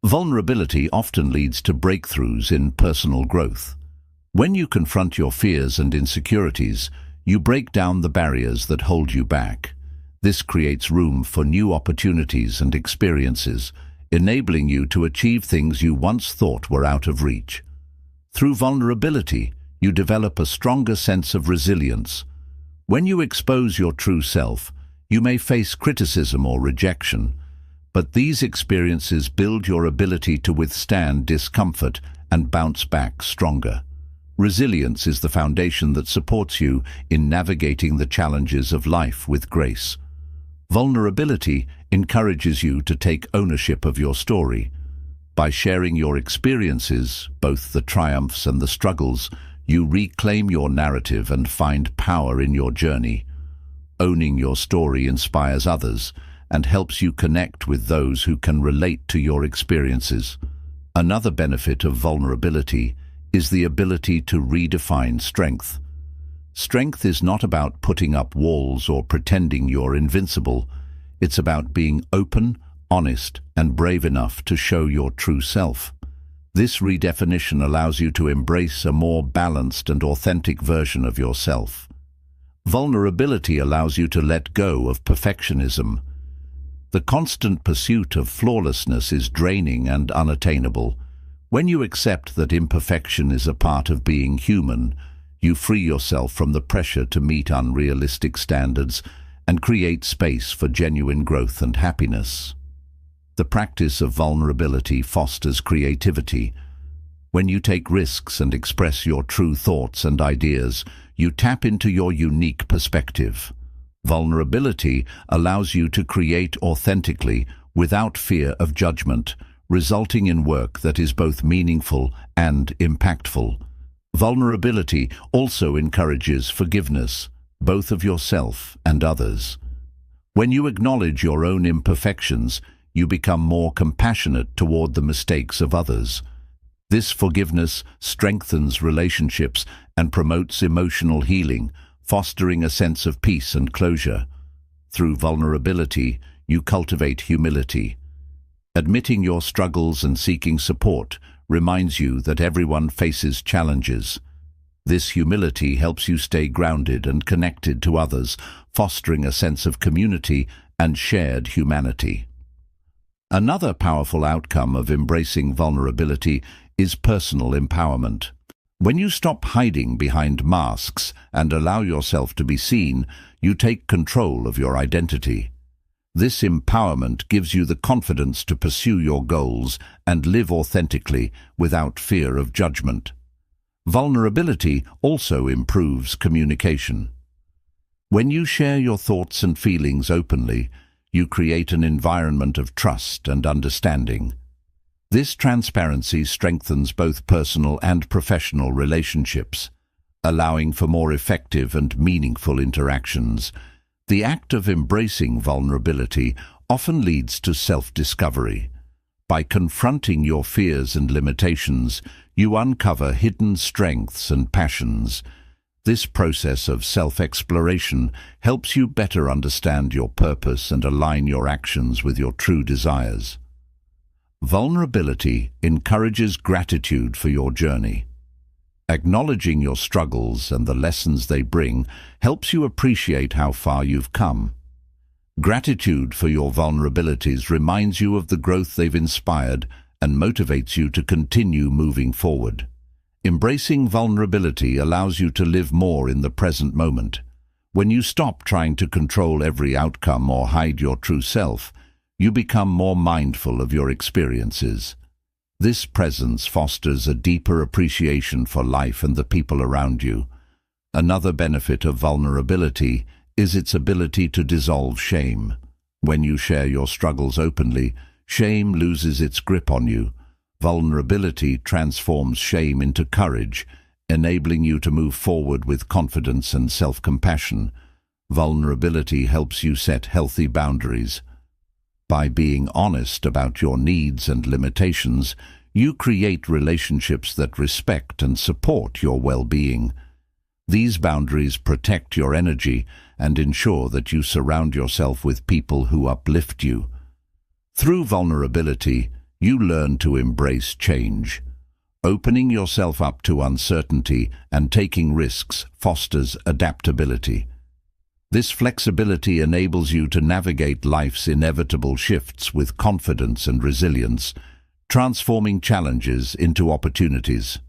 Vulnerability often leads to breakthroughs in personal growth. When you confront your fears and insecurities, you break down the barriers that hold you back. This creates room for new opportunities and experiences, enabling you to achieve things you once thought were out of reach. Through vulnerability, you develop a stronger sense of resilience. When you expose your true self, you may face criticism or rejection, but these experiences build your ability to withstand discomfort and bounce back stronger. Resilience is the foundation that supports you in navigating the challenges of life with grace. Vulnerability encourages you to take ownership of your story. By sharing your experiences, both the triumphs and the struggles, you reclaim your narrative and find power in your journey. Owning your story inspires others and helps you connect with those who can relate to your experiences. Another benefit of vulnerability is the ability to redefine strength. Strength is not about putting up walls or pretending you're invincible. It's about being open, honest, and brave enough to show your true self. This redefinition allows you to embrace a more balanced and authentic version of yourself. Vulnerability allows you to let go of perfectionism. The constant pursuit of flawlessness is draining and unattainable. When you accept that imperfection is a part of being human, you free yourself from the pressure to meet unrealistic standards and create space for genuine growth and happiness. The practice of vulnerability fosters creativity. When you take risks and express your true thoughts and ideas, you tap into your unique perspective. Vulnerability allows you to create authentically without fear of judgment, resulting in work that is both meaningful and impactful. Vulnerability also encourages forgiveness, both of yourself and others. When you acknowledge your own imperfections, you become more compassionate toward the mistakes of others. This forgiveness strengthens relationships and promotes emotional healing, fostering a sense of peace and closure. Through vulnerability, you cultivate humility. Admitting your struggles and seeking support reminds you that everyone faces challenges. This humility helps you stay grounded and connected to others, fostering a sense of community and shared humanity. Another powerful outcome of embracing vulnerability is personal empowerment. When you stop hiding behind masks and allow yourself to be seen, you take control of your identity. This empowerment gives you the confidence to pursue your goals and live authentically without fear of judgment. Vulnerability also improves communication. When you share your thoughts and feelings openly, you create an environment of trust and understanding. This transparency strengthens both personal and professional relationships, allowing for more effective and meaningful interactions. The act of embracing vulnerability often leads to self-discovery. By confronting your fears and limitations, you uncover hidden strengths and passions. This process of self-exploration helps you better understand your purpose and align your actions with your true desires. Vulnerability encourages gratitude for your journey. Acknowledging your struggles and the lessons they bring helps you appreciate how far you've come. Gratitude for your vulnerabilities reminds you of the growth they've inspired and motivates you to continue moving forward. Embracing vulnerability allows you to live more in the present moment. When you stop trying to control every outcome or hide your true self, you become more mindful of your experiences. This presence fosters a deeper appreciation for life and the people around you. Another benefit of vulnerability is its ability to dissolve shame. When you share your struggles openly, shame loses its grip on you. Vulnerability transforms shame into courage, enabling you to move forward with confidence and self-compassion. Vulnerability helps you set healthy boundaries. By being honest about your needs and limitations, you create relationships that respect and support your well-being. These boundaries protect your energy and ensure that you surround yourself with people who uplift you. Through vulnerability, you learn to embrace change. Opening yourself up to uncertainty and taking risks fosters adaptability. This flexibility enables you to navigate life's inevitable shifts with confidence and resilience, transforming challenges into opportunities.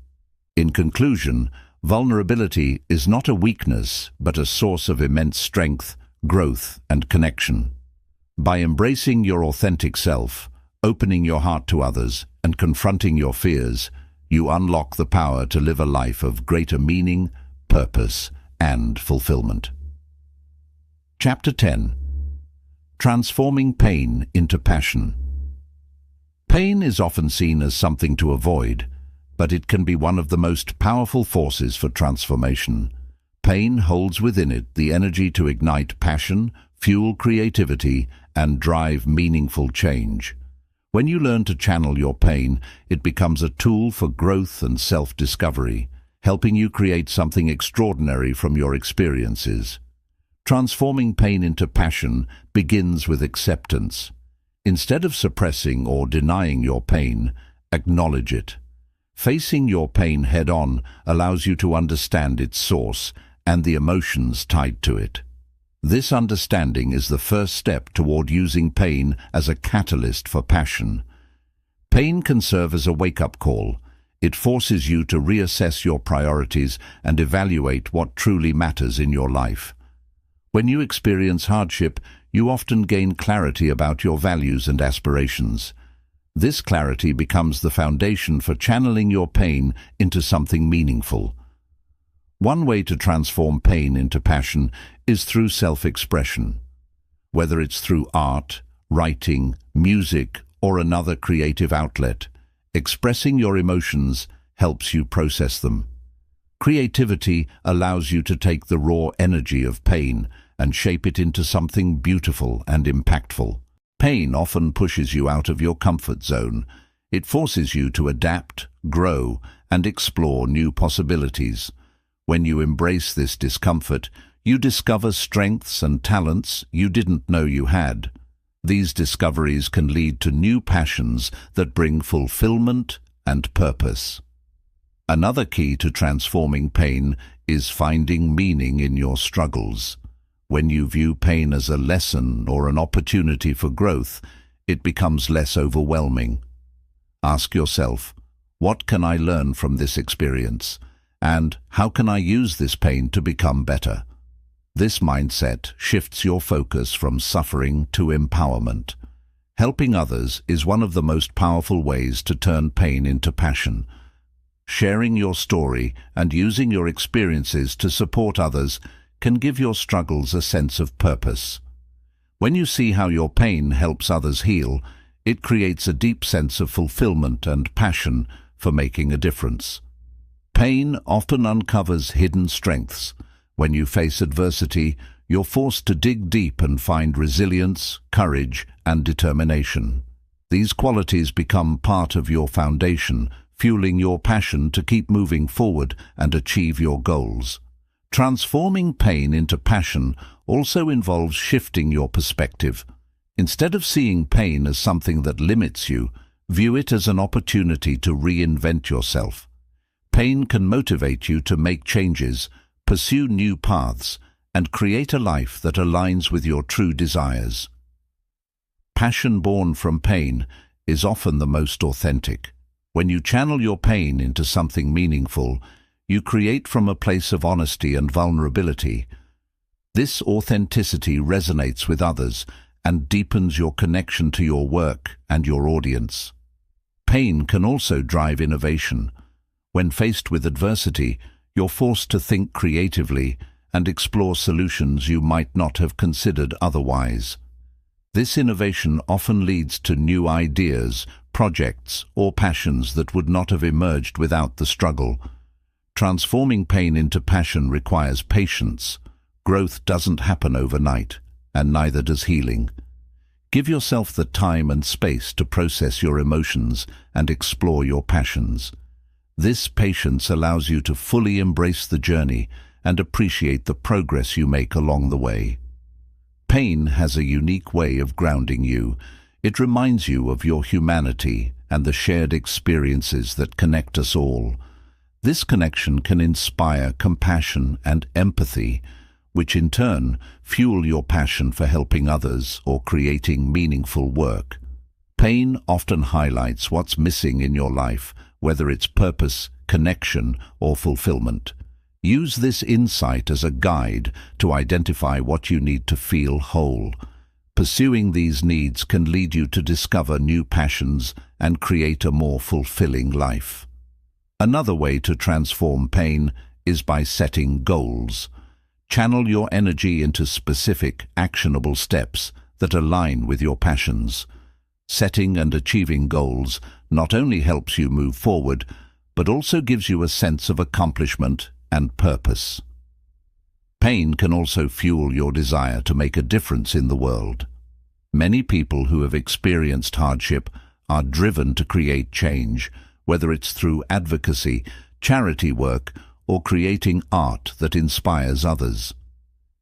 In conclusion, vulnerability is not a weakness, but a source of immense strength, growth, and connection. By embracing your authentic self, opening your heart to others, and confronting your fears, you unlock the power to live a life of greater meaning, purpose, and fulfillment. Chapter 10. Transforming Pain into Passion. Pain is often seen as something to avoid, but it can be one of the most powerful forces for transformation. Pain holds within it the energy to ignite passion, fuel creativity, and drive meaningful change. When you learn to channel your pain, it becomes a tool for growth and self-discovery, helping you create something extraordinary from your experiences. Transforming pain into passion begins with acceptance. Instead of suppressing or denying your pain, acknowledge it. Facing your pain head-on allows you to understand its source and the emotions tied to it. This understanding is the first step toward using pain as a catalyst for passion. Pain can serve as a wake-up call. It forces you to reassess your priorities and evaluate what truly matters in your life. When you experience hardship, you often gain clarity about your values and aspirations. This clarity becomes the foundation for channeling your pain into something meaningful. One way to transform pain into passion is through self-expression. Whether it's through art, writing, music, or another creative outlet, expressing your emotions helps you process them. Creativity allows you to take the raw energy of pain and shape it into something beautiful and impactful. Pain often pushes you out of your comfort zone. It forces you to adapt, grow, and explore new possibilities. When you embrace this discomfort, you discover strengths and talents you didn't know you had. These discoveries can lead to new passions that bring fulfillment and purpose. Another key to transforming pain is finding meaning in your struggles. When you view pain as a lesson or an opportunity for growth, it becomes less overwhelming. Ask yourself, what can I learn from this experience? And how can I use this pain to become better? This mindset shifts your focus from suffering to empowerment. Helping others is one of the most powerful ways to turn pain into passion. Sharing your story and using your experiences to support others can give your struggles a sense of purpose. When you see how your pain helps others heal, it creates a deep sense of fulfillment and passion for making a difference. Pain often uncovers hidden strengths. When you face adversity, you're forced to dig deep and find resilience, courage, and determination. These qualities become part of your foundation, fueling your passion to keep moving forward and achieve your goals. Transforming pain into passion also involves shifting your perspective. Instead of seeing pain as something that limits you, view it as an opportunity to reinvent yourself. Pain can motivate you to make changes, pursue new paths, and create a life that aligns with your true desires. Passion born from pain is often the most authentic. When you channel your pain into something meaningful, you create from a place of honesty and vulnerability. This authenticity resonates with others and deepens your connection to your work and your audience. Pain can also drive innovation. When faced with adversity, you're forced to think creatively and explore solutions you might not have considered otherwise. This innovation often leads to new ideas, projects, or passions that would not have emerged without the struggle. Transforming pain into passion requires patience. Growth doesn't happen overnight, and neither does healing. Give yourself the time and space to process your emotions and explore your passions. This patience allows you to fully embrace the journey and appreciate the progress you make along the way. Pain has a unique way of grounding you. It reminds you of your humanity and the shared experiences that connect us all. This connection can inspire compassion and empathy, which in turn fuel your passion for helping others or creating meaningful work. Pain often highlights what's missing in your life, whether it's purpose, connection, or fulfillment. Use this insight as a guide to identify what you need to feel whole. Pursuing these needs can lead you to discover new passions and create a more fulfilling life. Another way to transform pain is by setting goals. Channel your energy into specific, actionable steps that align with your passions. Setting and achieving goals not only helps you move forward, but also gives you a sense of accomplishment and purpose. Pain can also fuel your desire to make a difference in the world. Many people who have experienced hardship are driven to create change, whether it's through advocacy, charity work, or creating art that inspires others.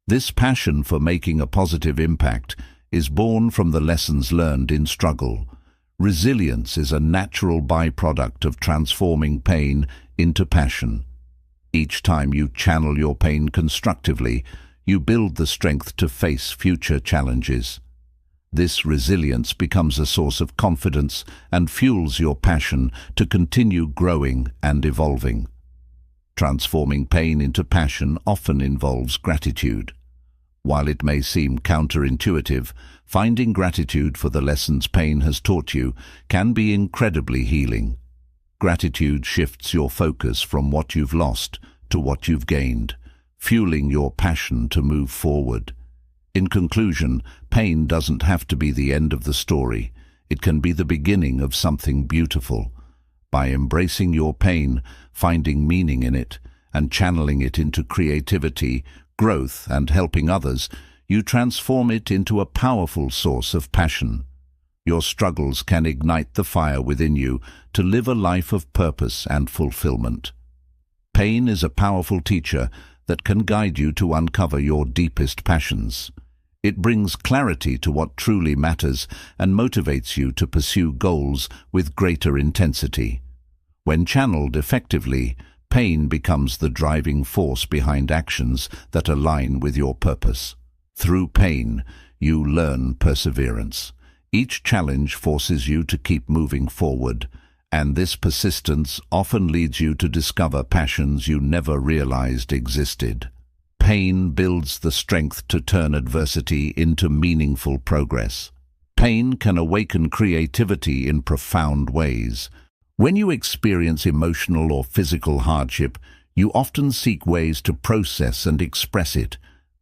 This passion for making a positive impact is born from the lessons learned in struggle. Resilience is a natural byproduct of transforming pain into passion. Each time you channel your pain constructively, you build the strength to face future challenges. This resilience becomes a source of confidence and fuels your passion to continue growing and evolving. Transforming pain into passion often involves gratitude. While it may seem counterintuitive, finding gratitude for the lessons pain has taught you can be incredibly healing. Gratitude shifts your focus from what you've lost to what you've gained, fueling your passion to move forward. In conclusion, pain doesn't have to be the end of the story. It can be the beginning of something beautiful. By embracing your pain, finding meaning in it, and channeling it into creativity, growth, and helping others, you transform it into a powerful source of passion. Your struggles can ignite the fire within you to live a life of purpose and fulfillment. Pain is a powerful teacher that can guide you to uncover your deepest passions. It brings clarity to what truly matters and motivates you to pursue goals with greater intensity. When channeled effectively, pain becomes the driving force behind actions that align with your purpose. Through pain, you learn perseverance. Each challenge forces you to keep moving forward, and this persistence often leads you to discover passions you never realized existed. Pain builds the strength to turn adversity into meaningful progress. Pain can awaken creativity in profound ways. When you experience emotional or physical hardship, you often seek ways to process and express it.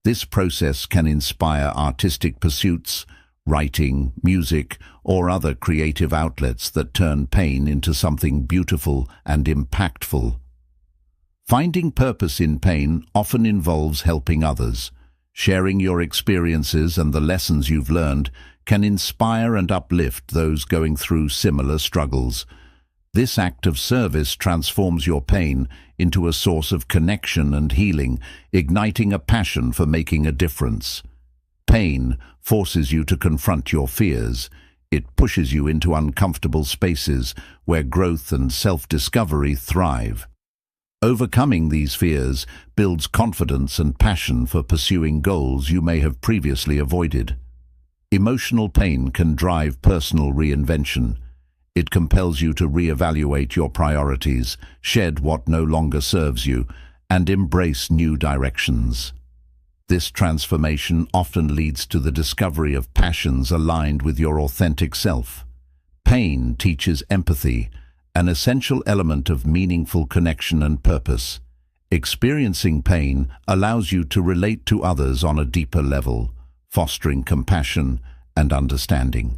This process can inspire artistic pursuits, writing, music, or other creative outlets that turn pain into something beautiful and impactful. Finding purpose in pain often involves helping others. Sharing your experiences and the lessons you've learned can inspire and uplift those going through similar struggles. This act of service transforms your pain into a source of connection and healing, igniting a passion for making a difference. Pain forces you to confront your fears. It pushes you into uncomfortable spaces where growth and self-discovery thrive. Overcoming these fears builds confidence and passion for pursuing goals you may have previously avoided. Emotional pain can drive personal reinvention. It compels you to reevaluate your priorities, shed what no longer serves you, and embrace new directions. This transformation often leads to the discovery of passions aligned with your authentic self. Pain teaches empathy, an essential element of meaningful connection and purpose. Experiencing pain allows you to relate to others on a deeper level, fostering compassion and understanding.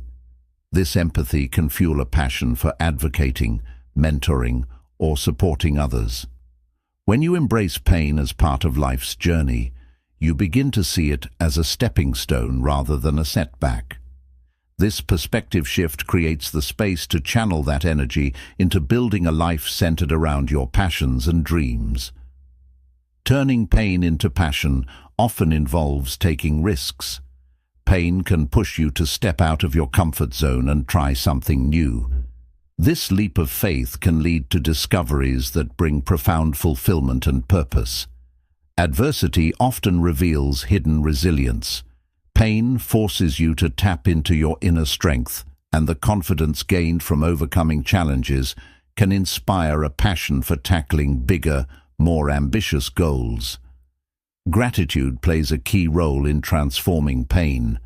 This empathy can fuel a passion for advocating, mentoring, or supporting others. When you embrace pain as part of life's journey, you begin to see it as a stepping stone rather than a setback. This perspective shift creates the space to channel that energy into building a life centered around your passions and dreams. Turning pain into passion often involves taking risks. Pain can push you to step out of your comfort zone and try something new. This leap of faith can lead to discoveries that bring profound fulfillment and purpose. Adversity often reveals hidden resilience. Pain forces you to tap into your inner strength, and the confidence gained from overcoming challenges can inspire a passion for tackling bigger, more ambitious goals. Gratitude plays a key role in transforming pain.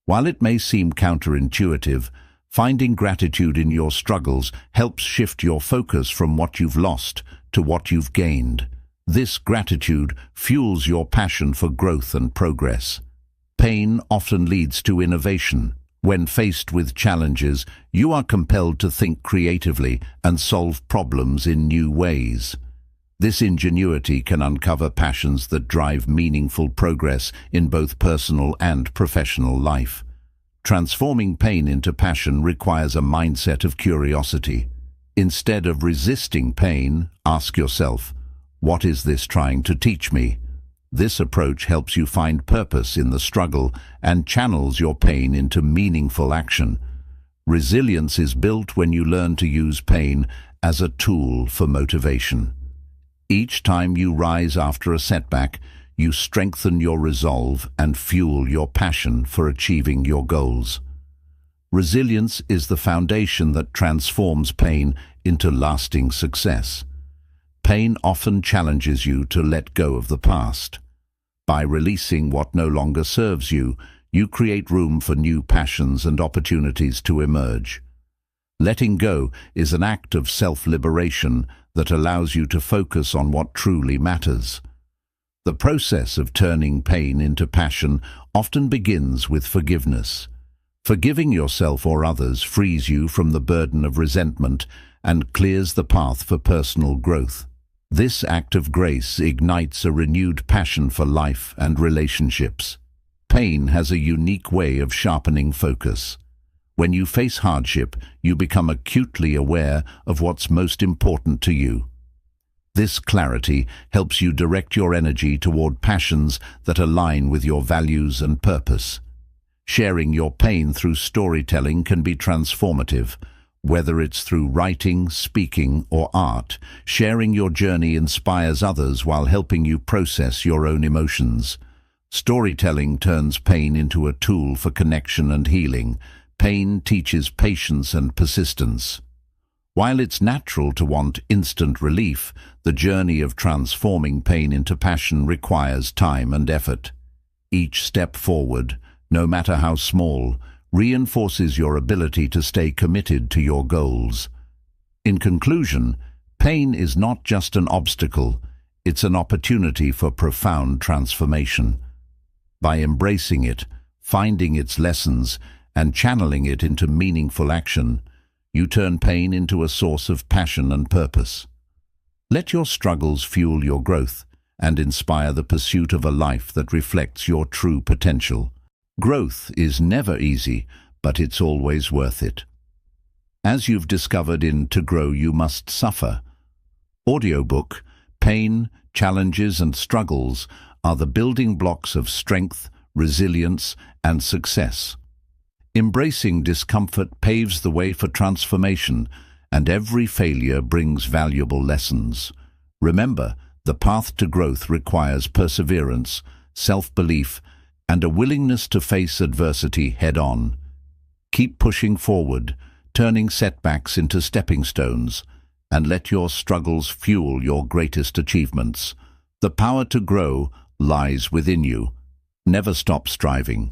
While it may seem counterintuitive, finding gratitude in your struggles helps shift your focus from what you've lost to what you've gained. This gratitude fuels your passion for growth and progress. Pain often leads to innovation. When faced with challenges, you are compelled to think creatively and solve problems in new ways. This ingenuity can uncover passions that drive meaningful progress in both personal and professional life. Transforming pain into passion requires a mindset of curiosity. Instead of resisting pain, ask yourself, what is this trying to teach me? This approach helps you find purpose in the struggle and channels your pain into meaningful action. Resilience is built when you learn to use pain as a tool for motivation. Each time you rise after a setback, you strengthen your resolve and fuel your passion for achieving your goals. Resilience is the foundation that transforms pain into lasting success. Pain often challenges you to let go of the past. By releasing what no longer serves you, you create room for new passions and opportunities to emerge. Letting go is an act of self-liberation that allows you to focus on what truly matters. The process of turning pain into passion often begins with forgiveness. Forgiving yourself or others frees you from the burden of resentment and clears the path for personal growth. This act of grace ignites a renewed passion for life and relationships. Pain has a unique way of sharpening focus. When you face hardship, you become acutely aware of what's most important to you. This clarity helps you direct your energy toward passions that align with your values and purpose. Sharing your pain through storytelling can be transformative. Whether it's through writing, speaking, or art, sharing your journey inspires others while helping you process your own emotions. Storytelling turns pain into a tool for connection and healing. Pain teaches patience and persistence. While it's natural to want instant relief, the journey of transforming pain into passion requires time and effort. Each step forward, no matter how small, reinforces your ability to stay committed to your goals. In conclusion, pain is not just an obstacle, it's an opportunity for profound transformation. By embracing it, finding its lessons, and channeling it into meaningful action, you turn pain into a source of passion and purpose. Let your struggles fuel your growth and inspire the pursuit of a life that reflects your true potential. Growth is never easy, but it's always worth it. As you've discovered in To Grow You Must Suffer, Audiobook, pain, challenges and struggles are the building blocks of strength, resilience and success. Embracing discomfort paves the way for transformation, and every failure brings valuable lessons. Remember, the path to growth requires perseverance, self-belief, and a willingness to face adversity head-on. Keep pushing forward, turning setbacks into stepping stones, and let your struggles fuel your greatest achievements. The power to grow lies within you. Never stop striving.